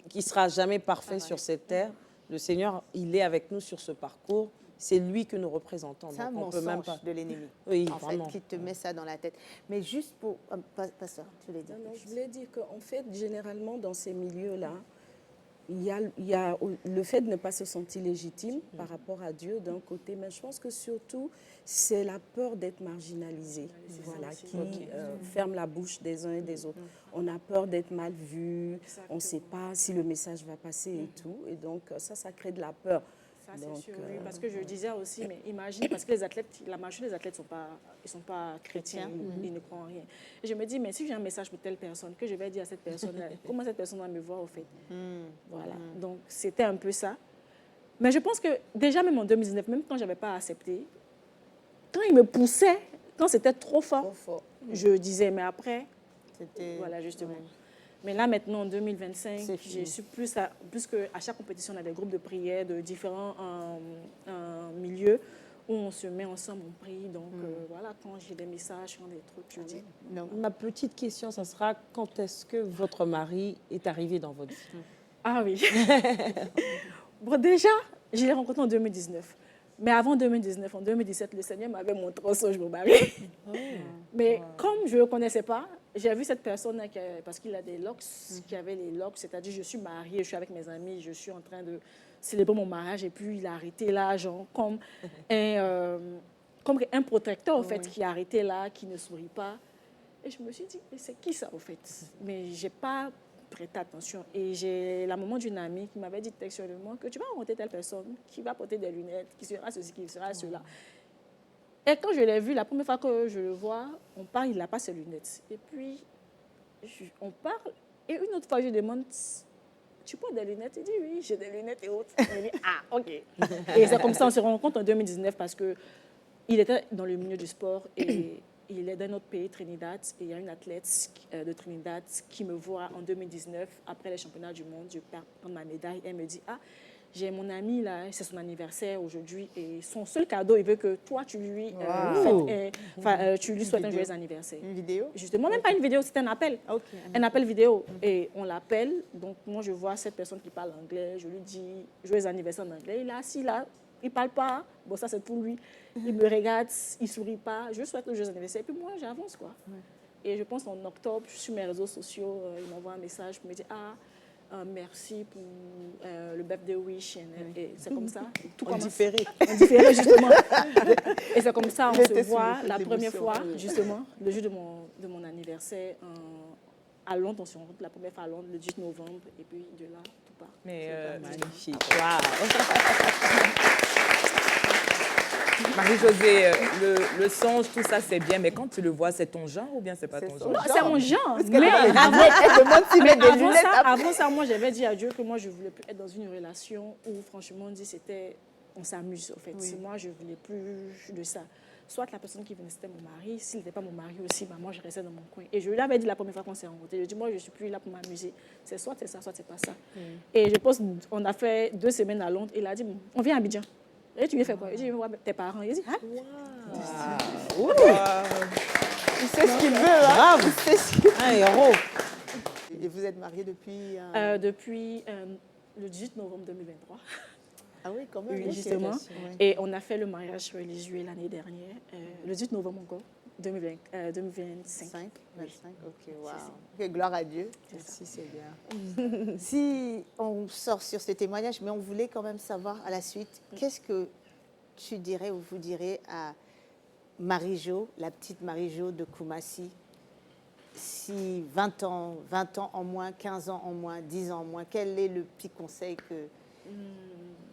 qui sera jamais parfait sur cette terre. Le Seigneur, il est avec nous sur ce parcours. C'est lui que nous représentons. C'est un Donc on peut même pas. mensonge de l'ennemi, Oui, en fait, vraiment. qui te met ça dans la tête. Mais juste pour... pasteur, tu voulais dire Non, quelque je chose. voulais dire qu'en fait, généralement, dans ces milieux-là, il y a le fait de ne pas se sentir légitime par rapport à Dieu d'un côté, mais je pense que surtout, c'est la peur d'être marginalisé, voilà, qui ferme la bouche des uns et des autres. On a peur d'être mal vu, on ne sait pas si le message va passer et tout, et donc ça crée de la peur. Ça, c'est Donc, sûr, oui, parce que je disais aussi, mais imagine, parce que les athlètes, la majorité des athlètes ils sont pas chrétiens, ils ne croient en rien. Et je me dis, mais si j'ai un message pour telle personne, que je vais dire à cette personne-là, comment cette personne va me voir au fait? Voilà, donc c'était un peu ça. Mais je pense que déjà, même en 2019, même quand je n'avais pas accepté, quand il me poussait, quand c'était trop fort, Trop fort. je disais, mais après, C'était... voilà, justement. Ouais. Mais là, maintenant, en 2025, C'est fini. je suis plus qu'à chaque compétition, on a des groupes de prière de différents milieux où on se met ensemble, on prie. Donc, voilà, quand j'ai des messages, quand des trucs, je dis. Non. Ma petite question, ça sera quand est-ce que votre mari est arrivé dans votre vie? Ah oui. Bon, déjà, je l'ai rencontré en 2019. Mais avant 2019, en 2017, le Seigneur m'avait montré un songe, je me marie. Mais comme je ne le connaissais pas, j'ai vu cette personne, parce qu'il a des locks, qui avait les locks, c'est-à-dire je suis mariée, je suis avec mes amis, je suis en train de célébrer mon mariage, et puis il a arrêté là, genre, comme un protecteur, en fait, qui a arrêté là, qui ne sourit pas. Et je me suis dit, mais c'est qui ça, en fait? Mais je n'ai pas prêté attention. Et j'ai la maman d'une amie qui m'avait dit textuellement que tu vas rencontrer telle personne qui va porter des lunettes, qui sera ceci, qui sera cela. Et quand je l'ai vu, la première fois que je le vois, on parle, il n'a pas ses lunettes. Et puis, on parle, et une autre fois, je lui demande, tu portes des lunettes? Il dit, oui, j'ai des lunettes et autres. Il dit, ah, OK. Et c'est comme ça, on se rencontre en 2019 parce qu'il était dans le milieu du sport et il est d'un autre pays, Trinidad, et il y a une athlète de Trinidad qui me voit en 2019, après les championnats du monde, je perds ma médaille, elle me dit, ah, j'ai mon ami là, c'est son anniversaire aujourd'hui, et son seul cadeau, il veut que toi, tu lui, tu lui souhaites un joyeux anniversaire. Une vidéo? Justement, même pas une vidéo, c'est un appel. Okay. Un appel vidéo. Et on l'appelle, donc moi je vois cette personne qui parle anglais, je lui dis joyeux anniversaire en anglais, il est assis là, il ne parle pas, bon ça c'est pour lui, il me regarde, il ne sourit pas, je souhaite le joyeux anniversaire, et puis moi j'avance quoi. Et je pense en octobre, sur mes réseaux sociaux, il m'envoie un message pour me dire merci pour le birthday wish, et c'est comme ça. Tout En différé. En différé, justement. Et c'est comme ça, on se J'étais voit sur la première l'émotion, fois, oui. justement, le jour de mon anniversaire, à Londres, on se rencontre la première fois à Londres, le 18 novembre, et puis de là, tout part. Mais Magnifique. Marie-Josée, le songe, tout ça, c'est bien, mais quand tu le vois, c'est ton genre ou bien c'est pas ton genre? Non, c'est mon genre. Parce Mais elle demande s'il met des avant lunettes. avant ça, moi, j'avais dit à Dieu que moi, je ne voulais plus être dans une relation où, franchement, on s'amuse, en fait. Oui. Moi, je ne voulais plus de ça. Soit la personne qui venait, c'était mon mari. S'il n'était pas mon mari aussi, bah, moi, je restais dans mon coin. Et je lui avais dit la première fois qu'on s'est rencontrés, je lui ai dit, moi, je ne suis plus là pour m'amuser. C'est soit c'est ça, soit c'est pas ça. Et je pense qu'on a fait 2 semaines à Londres. Il a dit, bon, on vient à Abidjan. Et tu viens faire quoi? Il dit, je vais voir tes parents. Il dit, ah, Il sait ce qu'il veut. Hein? Bravo. Il sait ce qu'il veut. Un héros. Et vous êtes mariés depuis... depuis le 18 novembre 2023. Ah oui, quand même. Oui, ok. justement. Ouais. Et on a fait le mariage religieux l'année dernière, le 18 novembre encore, 2025. 5, 25, ok, waouh. Ok, gloire à Dieu. Merci Seigneur. Si on sort sur ce témoignage, mais on voulait quand même savoir à la suite, qu'est-ce que tu dirais ou vous direz à Marie-Jo, la petite Marie-Jo de Koumassi, si 20 ans en moins, 15 ans en moins, 10 ans en moins, quel est le petit conseil que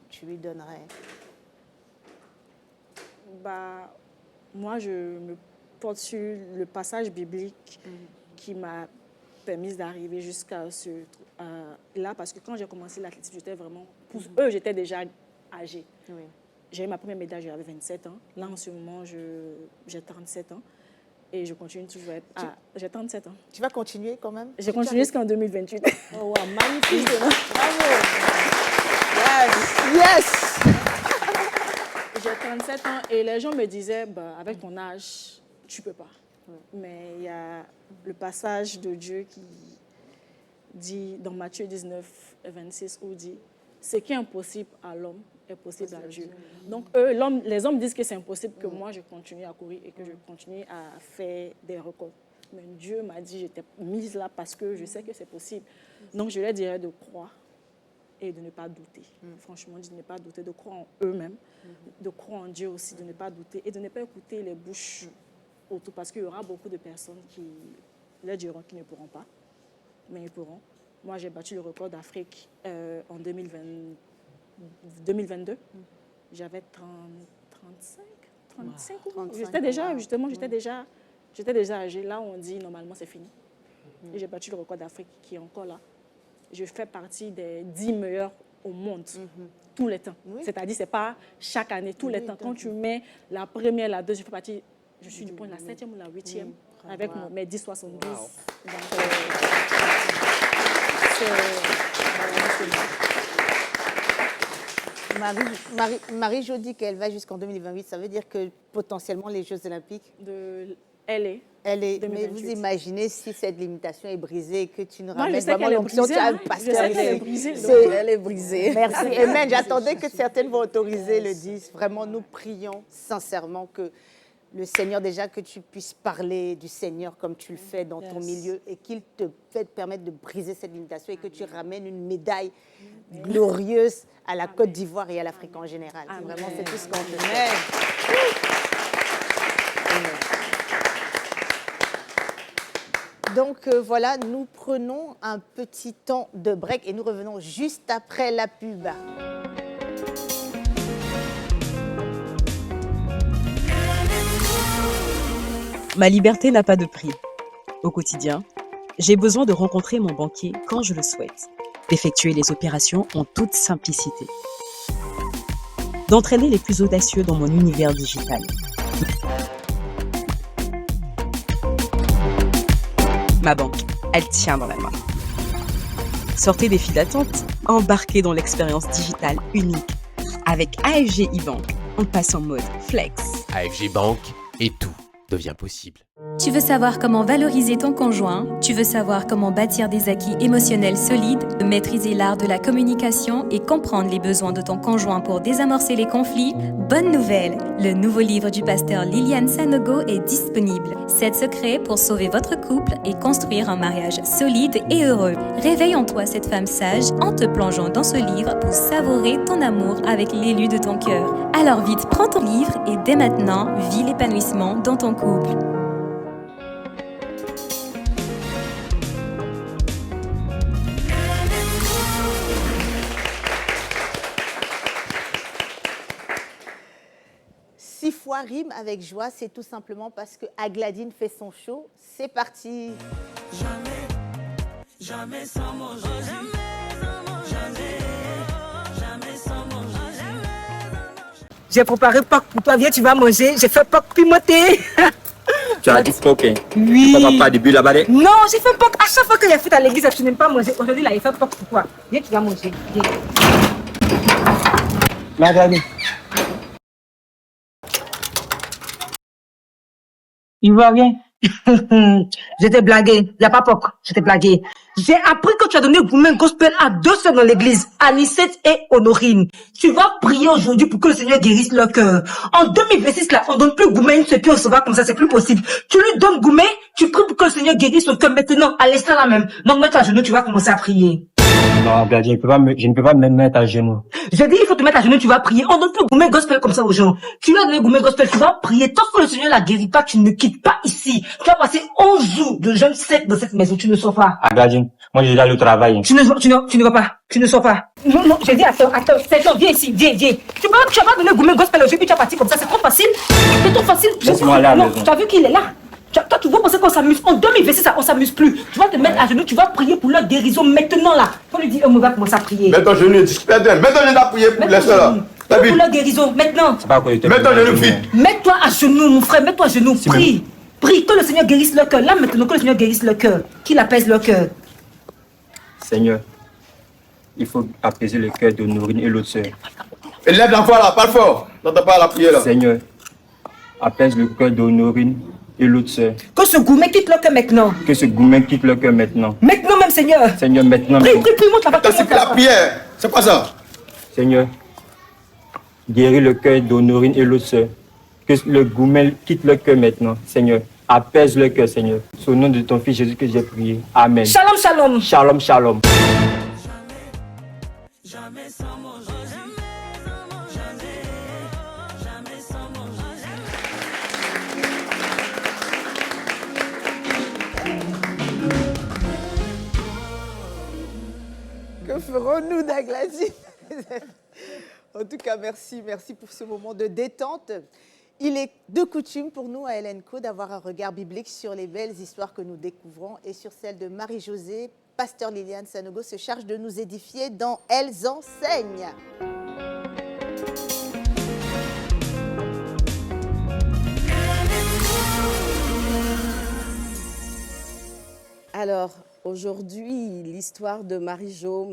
tu lui donnerais? Bah, moi, je me porte sur le passage biblique qui m'a permis d'arriver jusqu'à là, parce que quand j'ai commencé l'athlétisme, j'étais vraiment... Pour eux, j'étais déjà âgée. Oui. J'ai eu ma première médaille, j'avais 27 ans. Là, en ce moment, j'ai 37 ans. Et je continue toujours à être... j'ai 37 ans. Tu vas continuer quand même? J'ai continué jusqu'en 2028. Oh, wow, magnifique. Yes! J'ai 37 ans et les gens me disaient, bah, avec ton âge, tu peux pas. Mais il y a le passage de Dieu qui dit dans Matthieu 19, 26, où il dit, ce qui est impossible à l'homme est possible à Dieu. Donc les hommes disent que c'est impossible que moi je continue à courir et que je continue à faire des records. Mais Dieu m'a dit, j'étais mise là parce que je sais que c'est possible. Donc je leur dirais de croire et de ne pas douter. Franchement, de ne pas douter, de croire en eux-mêmes, de croire en Dieu aussi, de ne pas douter et de ne pas écouter les bouches autour, parce qu'il y aura beaucoup de personnes qui leur diront qu'ils ne pourront pas, mais ils pourront. Moi, j'ai battu le record d'Afrique en 2022. J'avais 35 ans. 35 J'étais déjà, ans. justement, j'étais déjà âgée. Là, on dit normalement c'est fini. Et j'ai battu le record d'Afrique qui est encore là. Je fais partie des 10 meilleurs au monde, tous les temps. Oui. C'est-à-dire, ce n'est pas chaque année, tous les temps. Quand tu mets la première, la deuxième, je suis du point de la 7e ou la 8e avec mes 10,72. Donc, Marie-Jo dit qu'elle va jusqu'en 2028. Ça veut dire que potentiellement les Jeux Olympiques, de LA. Mais 2028. vous imaginez si cette limitation est brisée et que tu nous Moi, je ramènes sais vraiment qu'elle est l'onction, brisée. tu as un Hein. Je pasteur sais qu'elle est ici. brisée. donc, Elle est brisée. Merci. Amen. J'attendais que certaines vont autoriser le 10. Vraiment, nous prions sincèrement que le Seigneur, déjà, que tu puisses parler du Seigneur comme tu le fais dans ton milieu et qu'il te permette de briser cette limitation et que tu ramènes une médaille glorieuse à la Côte d'Ivoire et à l'Afrique en général. Vraiment, c'est tout ce qu'on te souhaite. Donc voilà, nous prenons un petit temps de break et nous revenons juste après la pub. Ma liberté n'a pas de prix. Au quotidien, j'ai besoin de rencontrer mon banquier quand je le souhaite, d'effectuer les opérations en toute simplicité, d'entraîner les plus audacieux dans mon univers digital. Ma banque, elle tient dans la main. Sortez des files d'attente, embarquez dans l'expérience digitale unique. Avec AFG e-Bank, on passe en mode flex. AFG Bank et tout devient possible. Tu veux savoir comment valoriser ton conjoint? Tu veux savoir comment bâtir des acquis émotionnels solides, maîtriser l'art de la communication et comprendre les besoins de ton conjoint pour désamorcer les conflits? Bonne nouvelle! Le nouveau livre du pasteur Liliane Sanogo est disponible. 7 secrets pour sauver votre couple et construire un mariage solide et heureux. Réveille en toi cette femme sage en te plongeant dans ce livre pour savourer ton amour avec l'élu de ton cœur. Alors vite, prends ton livre et dès maintenant, vis l'épanouissement dans ton couple. Six fois rime avec joie, c'est tout simplement parce que Agladine fait son show. C'est parti. Jamais sans mon Jésus. Jamais sans mon Jésus. J'ai préparé Pâques pour toi, viens, tu vas manger. J'ai fait Pâques pimenté. Tu as dit Pâques. Oui. Papa pas début là-bas. Non, j'ai fait Pâques. À chaque fois que j'ai fait à l'église, tu n'aimes pas manger. Aujourd'hui, là, il fait Pâques pour toi. Viens, tu vas manger. Viens. Marguerite. Il voit rien. Je t'ai blagué. Il n'y a pas Pâques. Je t'ai blagué. J'ai appris que tu as donné Goumen Gospel à 2 sœurs dans l'église, Anicette et Honorine. Tu vas prier aujourd'hui pour que le Seigneur guérisse leur cœur. En 2026, là, on donne plus Goumen ce qui recevra comme ça, c'est plus possible. Tu lui donnes Goumen, tu pries pour que le Seigneur guérisse son cœur maintenant, à l'instant là même. Donc, mets-toi à genoux, tu vas commencer à prier. Non, regarde, je ne peux pas me mettre à genoux. J'ai dit, il faut te mettre à genoux, tu vas prier. On donne plus Goumen Gospel comme ça aux gens. Tu lui as donné Goumen Gospel, tu vas prier. Tant que le Seigneur la guérit pas, tu ne quittes pas ici. Tu vas passer 11 jours de jeûne sec dans cette maison, tu ne sors pas. Regarde, moi j'ai déjà le travail. Tu ne vas pas. Tu ne sors pas. Non, j'ai dit, attends, viens ici, viens. Tu vas pas donner Goumen Gospel aujourd'hui, puis tu vas partir comme ça, c'est trop facile. C'est trop facile. Laisse-moi aller à la maison. Tu as vu qu'il est là. Toi, tu vas penser qu'on s'amuse. En 2026, on s'amuse plus. Tu vas te mettre à genoux, tu vas prier pour leur guérison maintenant là. Faut lui dire, on va commencer à prier. Mets ton genou, discute d'elle. Mets ton genou à prier pour les soeurs là. Pour leur guérison, maintenant. Mets ton genou vite. Mets-toi à genoux, mon frère, mets-toi à genoux. Prie. Prie que le Seigneur guérisse leur cœur. Là, maintenant, que le Seigneur guérisse leur cœur. Qu'il apaise leur cœur. Seigneur, il faut apaiser le cœur de Norine et l'autre sœur. Et lève l'enfant là, parle fort. N'entends pas la prière là. Seigneur, apaise le cœur de Norine et l'autre sœur. Que ce Goumen quitte leur cœur maintenant. Que ce Goumen quitte le cœur maintenant. Maintenant même, Seigneur. Seigneur, maintenant. Prie, monte là-bas. C'est la prière. C'est pas ça. Seigneur, guéris le cœur d'Honorine et l'autre sœur. Que le Goumen quitte le cœur maintenant. Seigneur, apaise le cœur, Seigneur. C'est au nom de ton Fils Jésus que j'ai prié. Amen. Shalom, shalom. Shalom, shalom. Jamais sans mon Jésus. Jamais sans mon Jésus. Que ferons-nous d'Agladine? En tout cas, merci pour ce moment de détente. Il est de coutume pour nous à Hélène Co d'avoir un regard biblique sur les belles histoires que nous découvrons et sur celle de Marie-Josée. Pasteur Liliane Sanogo se charge de nous édifier dans Elles enseignent. Alors, aujourd'hui, l'histoire de Marie-Jo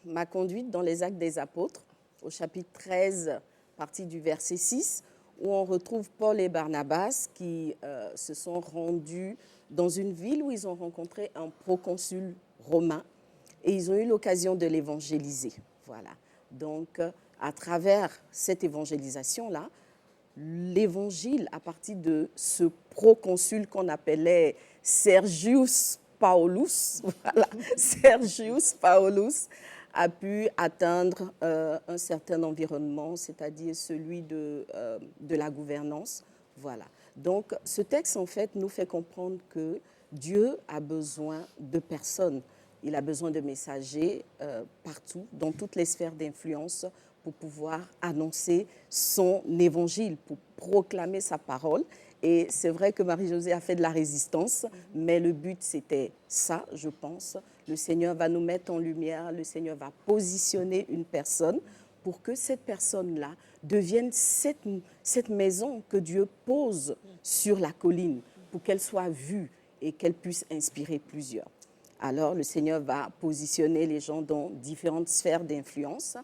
m'a conduite dans les Actes des Apôtres, au chapitre 13, partie du verset 6, où on retrouve Paul et Barnabas qui se sont rendus dans une ville où ils ont rencontré un proconsul romain et ils ont eu l'occasion de l'évangéliser. Voilà. Donc, à travers cette évangélisation-là, l'évangile, à partir de ce proconsul qu'on appelait Sergius Paulus, voilà, Sergius Paulus, a pu atteindre un certain environnement, c'est-à-dire celui de la gouvernance. Voilà. Donc, ce texte, en fait, nous fait comprendre que Dieu a besoin de personnes. Il a besoin de messagers partout, dans toutes les sphères d'influence, pour pouvoir annoncer son évangile, pour proclamer sa parole. Et c'est vrai que Marie-Josée a fait de la résistance, mais le but, c'était ça, je pense. Le Seigneur va nous mettre en lumière, le Seigneur va positionner une personne pour que cette personne-là devienne cette maison que Dieu pose sur la colline, pour qu'elle soit vue et qu'elle puisse inspirer plusieurs. Alors, le Seigneur va positionner les gens dans différentes sphères d'influence.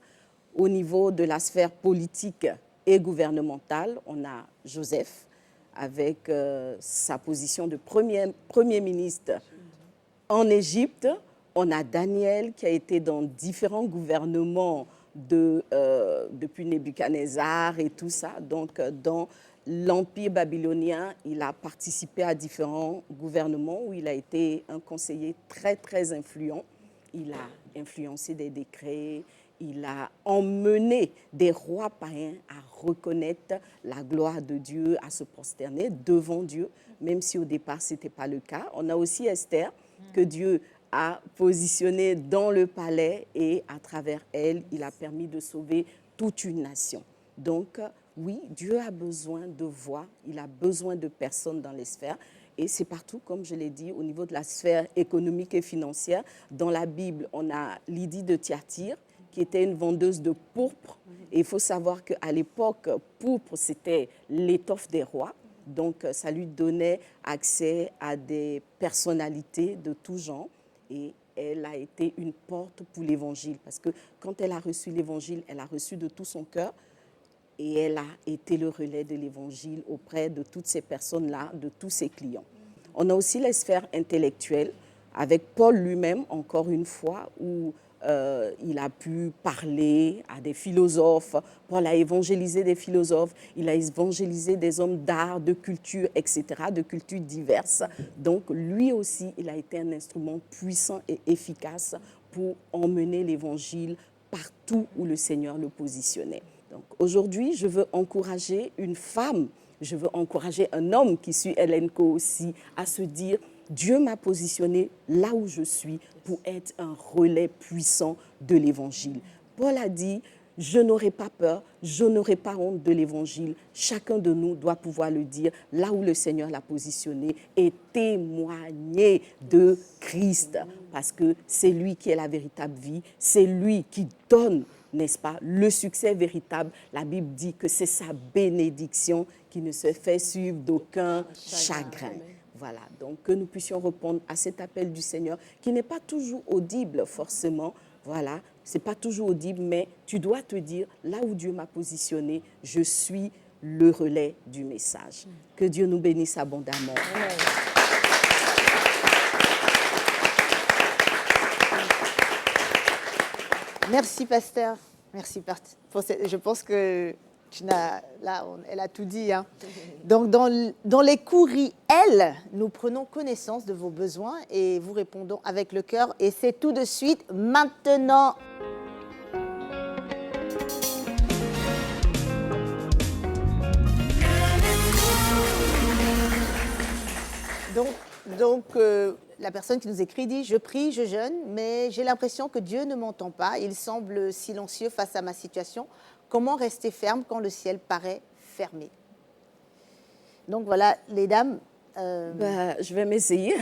Au niveau de la sphère politique et gouvernementale, on a Joseph, avec sa position de premier ministre en Égypte. On a Daniel qui a été dans différents gouvernements depuis Nebuchadnezzar et tout ça. Donc, dans l'Empire babylonien, il a participé à différents gouvernements où il a été un conseiller très, très influent. Il a influencé des décrets. Il a emmené des rois païens à reconnaître la gloire de Dieu, à se prosterner devant Dieu, même si au départ, ce n'était pas le cas. On a aussi Esther, que Dieu a positionnée dans le palais et à travers elle, il a permis de sauver toute une nation. Donc, oui, Dieu a besoin de voix, il a besoin de personnes dans les sphères. Et c'est partout, comme je l'ai dit, au niveau de la sphère économique et financière. Dans la Bible, on a Lydie de Thyatire, qui était une vendeuse de pourpre. Et il faut savoir qu'à l'époque, pourpre, c'était l'étoffe des rois. Donc, ça lui donnait accès à des personnalités de tout genre. Et elle a été une porte pour l'Évangile. Parce que quand elle a reçu l'Évangile, elle a reçu de tout son cœur. Et elle a été le relais de l'Évangile auprès de toutes ces personnes-là, de tous ses clients. On a aussi les sphères intellectuelles, avec Paul lui-même, encore une fois, où il a pu parler à des philosophes. Paul a évangélisé des philosophes, il a évangélisé des hommes d'art, de culture, etc., de cultures diverses. Donc, lui aussi, il a été un instrument puissant et efficace pour emmener l'Évangile partout où le Seigneur le positionnait. Donc, aujourd'hui, je veux encourager une femme, je veux encourager un homme qui suit LNCO aussi à se dire « Dieu m'a positionné là où je suis pour être un relais puissant de l'Évangile. » Paul a dit « Je n'aurai pas peur, je n'aurai pas honte de l'Évangile. » Chacun de nous doit pouvoir le dire là où le Seigneur l'a positionné et témoigner de Christ. Parce que c'est lui qui est la véritable vie, c'est lui qui donne, n'est-ce pas, le succès véritable. La Bible dit que c'est sa bénédiction qui ne se fait suivre d'aucun chagrin. Voilà, donc que nous puissions répondre à cet appel du Seigneur qui n'est pas toujours audible forcément. Voilà, ce n'est pas toujours audible, mais tu dois te dire, là où Dieu m'a positionné, je suis le relais du message. Que Dieu nous bénisse abondamment. Amen. Merci, pasteur. Merci. Je pense que elle a tout dit. Hein. Donc, dans les courriels, nous prenons connaissance de vos besoins et vous répondons avec le cœur. Et c'est tout de suite, maintenant. Donc, la personne qui nous écrit dit « Je prie, je jeûne, mais j'ai l'impression que Dieu ne m'entend pas. Il semble silencieux face à ma situation. Comment rester ferme quand le ciel paraît fermé ?» Donc voilà, les dames. Je vais m'essayer.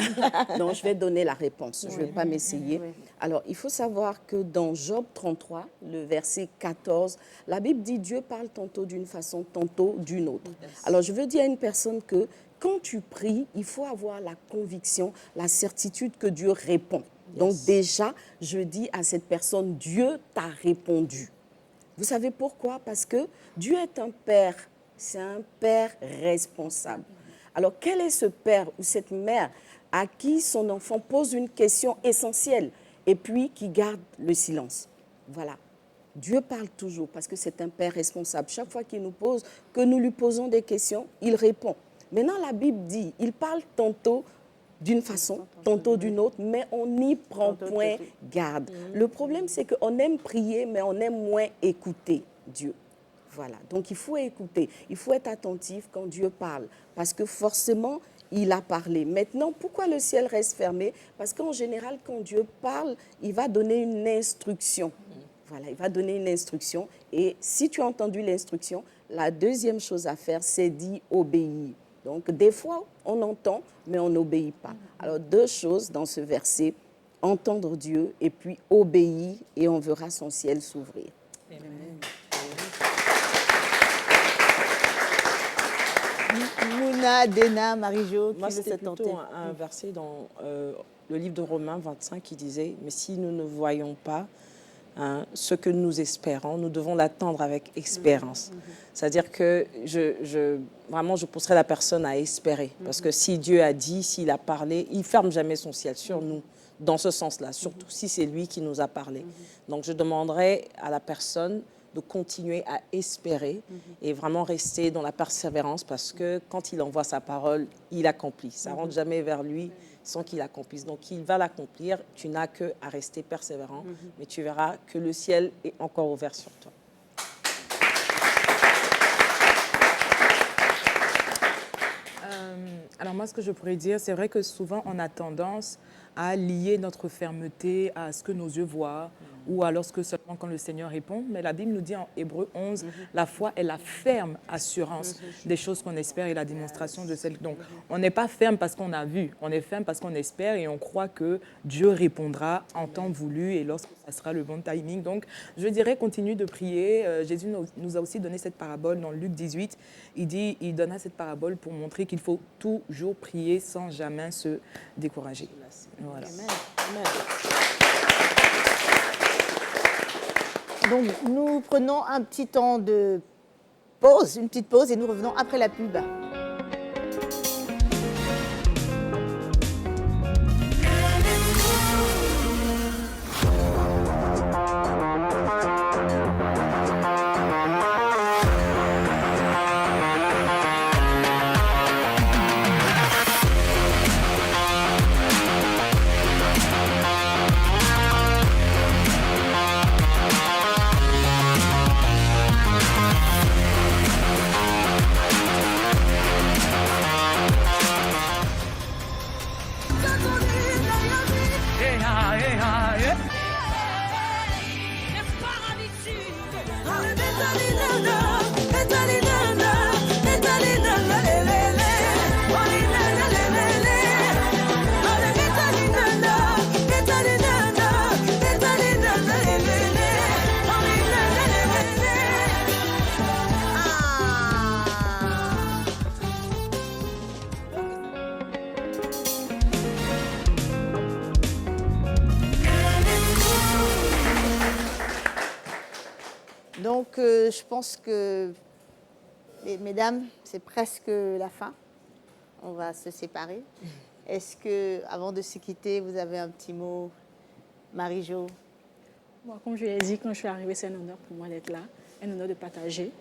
Non, je vais donner la réponse. Je ne vais pas m'essayer. Oui. Alors, il faut savoir que dans Job 33, le verset 14, la Bible dit « Dieu parle tantôt d'une façon, tantôt d'une autre. » Alors, je veux dire à une personne que quand tu pries, il faut avoir la conviction, la certitude que Dieu répond. Donc déjà, je dis à cette personne, Dieu t'a répondu. Vous savez pourquoi? Parce que Dieu est un Père c'est un père responsable. Alors, quel est ce père ou cette mère à qui son enfant pose une question essentielle et puis qui garde le silence? Voilà. Dieu parle toujours parce que c'est un père responsable. Chaque fois qu'il nous pose, que nous lui posons des questions, il répond. Maintenant, la Bible dit, il parle tantôt d'une façon, tantôt d'une autre, mais on n'y prend point garde. Le problème, c'est qu'on aime prier, mais on aime moins écouter Dieu. Voilà, donc il faut écouter, il faut être attentif quand Dieu parle, parce que forcément, il a parlé. Maintenant, pourquoi le ciel reste fermé? Parce qu'en général, quand Dieu parle, il va donner une instruction. Voilà, il va donner une instruction, et si tu as entendu l'instruction, la deuxième chose à faire, c'est d'y obéir. Donc, des fois, on entend, mais on n'obéit pas. Alors, deux choses dans ce verset, entendre Dieu et puis obéir, et on verra son ciel s'ouvrir. Amen. Mouna, Dena, Marie-Jo, qui Moi, veut c'était se tenter? plutôt un verset dans le livre de Romains 25 qui disait « Mais si nous ne voyons pas ce que nous espérons, nous devons l'attendre avec espérance. » C'est-à-dire que vraiment, je pousserais la personne à espérer. Parce que si Dieu a dit, s'il a parlé, il ne ferme jamais son ciel sur nous, dans ce sens-là, surtout si c'est lui qui nous a parlé. Donc, je demanderais à la personne de continuer à espérer et vraiment rester dans la persévérance, parce que quand il envoie sa parole, il accomplit. Ça ne rentre jamais vers lui sans qu'il accomplisse. Donc, il va l'accomplir. Tu n'as qu'à rester persévérant, mais tu verras que le ciel est encore ouvert sur toi. Alors moi, ce que je pourrais dire, c'est vrai que souvent, on a tendance à lier notre fermeté à ce que nos yeux voient ou à lorsque seulement quand le Seigneur répond. Mais la Bible nous dit en Hébreux 11, la foi est la ferme assurance des choses qu'on espère et la démonstration de celles. Donc, on n'est pas ferme parce qu'on a vu, on est ferme parce qu'on espère et on croit que Dieu répondra en temps voulu et lorsque ça sera le bon timing. Donc, je dirais, continue de prier. Jésus nous a aussi donné cette parabole dans Luc 18. Il donna cette parabole pour montrer qu'il faut toujours prier sans jamais se décourager. Voilà. Amen. Donc, nous prenons un petit temps de pause, une petite pause, et nous revenons après la pub. Donc, je pense que, mesdames, c'est presque la fin. On va se séparer. Est-ce que, avant de se quitter, vous avez un petit mot, Marie-Jo? Moi, comme je l'ai dit, quand je suis arrivée, c'est un honneur pour moi d'être là, un honneur de partager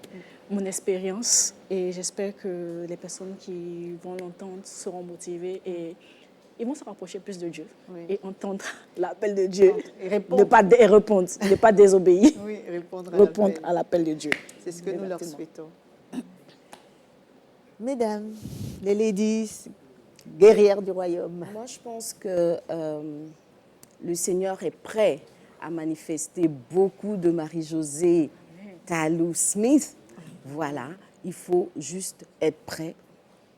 mon expérience. Et j'espère que les personnes qui vont l'entendre seront motivées et ils vont se rapprocher plus de Dieu et entendre l'appel de Dieu Et répondre. ne pas désobéir, Oui, répondre à l'appel de Dieu. C'est ce que nous leur Exactement. souhaitons. Mesdames, les ladies, guerrières du royaume. Moi, je pense que le Seigneur est prêt à manifester beaucoup de Marie-Josée Talou Smith. Voilà, il faut juste être prêt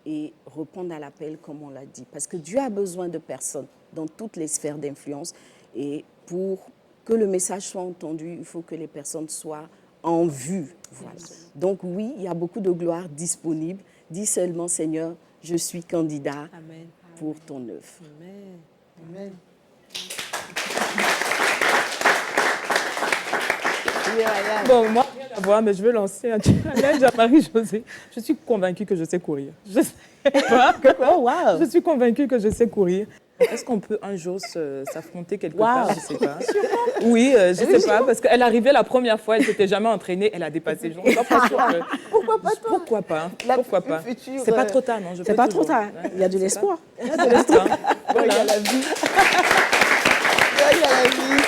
et répondre à l'appel comme on l'a dit. Parce que Dieu a besoin de personnes dans toutes les sphères d'influence. Et pour que le message soit entendu, il faut que les personnes soient en vue. Voilà. Donc oui, il y a beaucoup de gloire disponible. Dis seulement, Seigneur, je suis candidat pour ton œuvre. Amen. Amen. Bon, moi, rien à voir, mais je veux lancer un challenge à Marie-Josée. Je suis convaincue que je sais courir. Je sais pas. Oh, wow. Je suis convaincue que je sais courir. Est-ce qu'on peut un jour s'affronter quelque part? Je ne sais pas. Oui, je ne sais pas, parce qu'elle arrivait la première fois, elle ne s'était jamais entraînée, elle a dépassé. Pourquoi pas toi? Pourquoi pas toi? Pourquoi pas? La Pourquoi pas? future, C'est pas trop tard, non? C'est pas trop tard. Il y a de l'espoir. Il y a de l'espoir. Il y a la vie. Il y a la vie.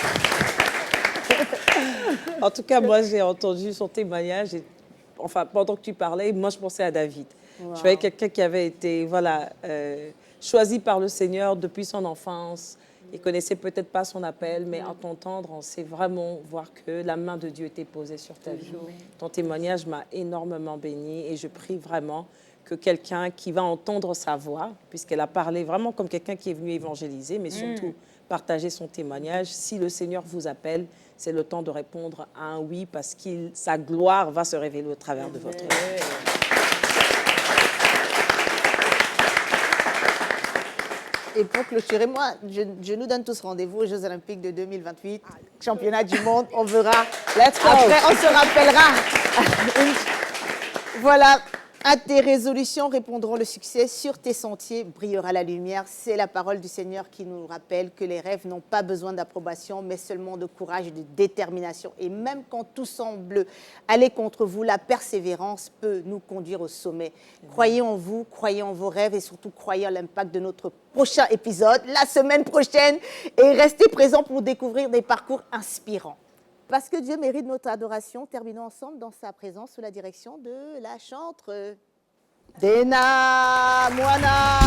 En tout cas, moi, j'ai entendu son témoignage. Et, enfin, pendant que tu parlais, moi, je pensais à David. Wow. Je voyais quelqu'un qui avait été choisi par le Seigneur depuis son enfance. Il ne connaissait peut-être pas son appel, mais en t'entendre, on sait vraiment voir que la main de Dieu était posée sur ta vie. Ton témoignage m'a énormément bénie et je prie vraiment que quelqu'un qui va entendre sa voix, puisqu'elle a parlé vraiment comme quelqu'un qui est venu évangéliser, mais surtout partager son témoignage. Si le Seigneur vous appelle, c'est le temps de répondre à un oui, parce que sa gloire va se révéler au travers de votre vie. Et pour clôturer, moi, je nous donne tous rendez-vous aux Jeux Olympiques de 2028, championnat du monde, on verra. Let's go. Après, on se rappellera. Voilà, à tes résolutions répondront le succès, sur tes sentiers brillera la lumière. C'est la parole du Seigneur qui nous rappelle que les rêves n'ont pas besoin d'approbation, mais seulement de courage et de détermination. Et même quand tout semble aller contre vous, la persévérance peut nous conduire au sommet. Croyez en vous, croyez en vos rêves et surtout croyez en l'impact de notre prochain épisode, la semaine prochaine. Et restez présents pour découvrir des parcours inspirants. Parce que Dieu mérite notre adoration, terminons ensemble dans sa présence sous la direction de la chanteuse Dena Moana.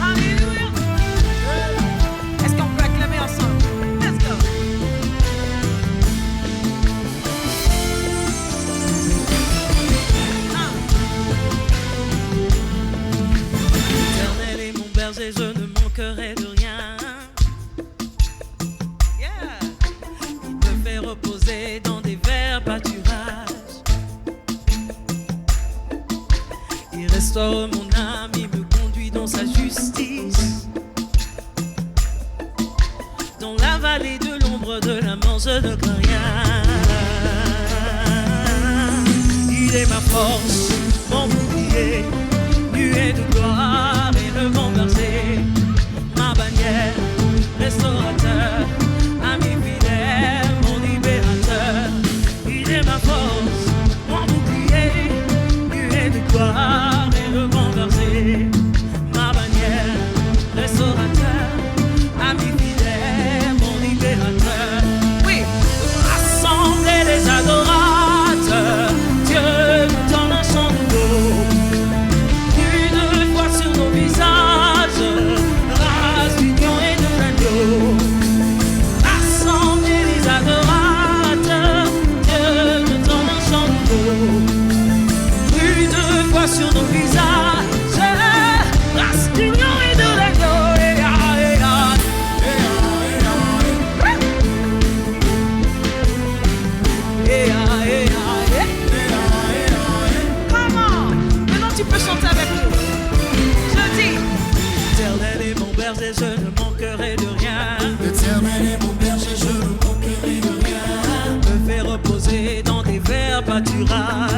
Alléluia. Est-ce qu'on peut acclamer ensemble? Let's go. L'Éternel est mon berger, je ne manquerai de rien. Yeah. Il me fait reposer dans des verts pâturages. Il restaure mon âme, il me conduit dans sa justice. Dans la vallée de l'ombre de la mort, je ne crains rien. Il est ma force, mon bouclier, nuée de gloire et le bon berger, ma bannière, restaurateur, ami fidèle, mon libérateur. Il est ma force, mon bouclier, nuée de gloire et le bon berger, ma bannière, restaurateur, ami fidèle, mon libérateur. Oui, rassembler les adorateurs, Dieu nous donne un chant nouveau. Une fois sur nos visages, race d'union et de l'agneau. Rassembler les adorateurs, Dieu nous donne un chant nouveau. Une fois sur nos visages, race d'union et de l'agneau. Maintenant tu peux chanter avec nous. Je dis, l'Éternel est mon berger, je ne manquerai de rien. L'Éternel est mon berger, je ne manquerai de rien. Me fait reposer dans des verts pâturages.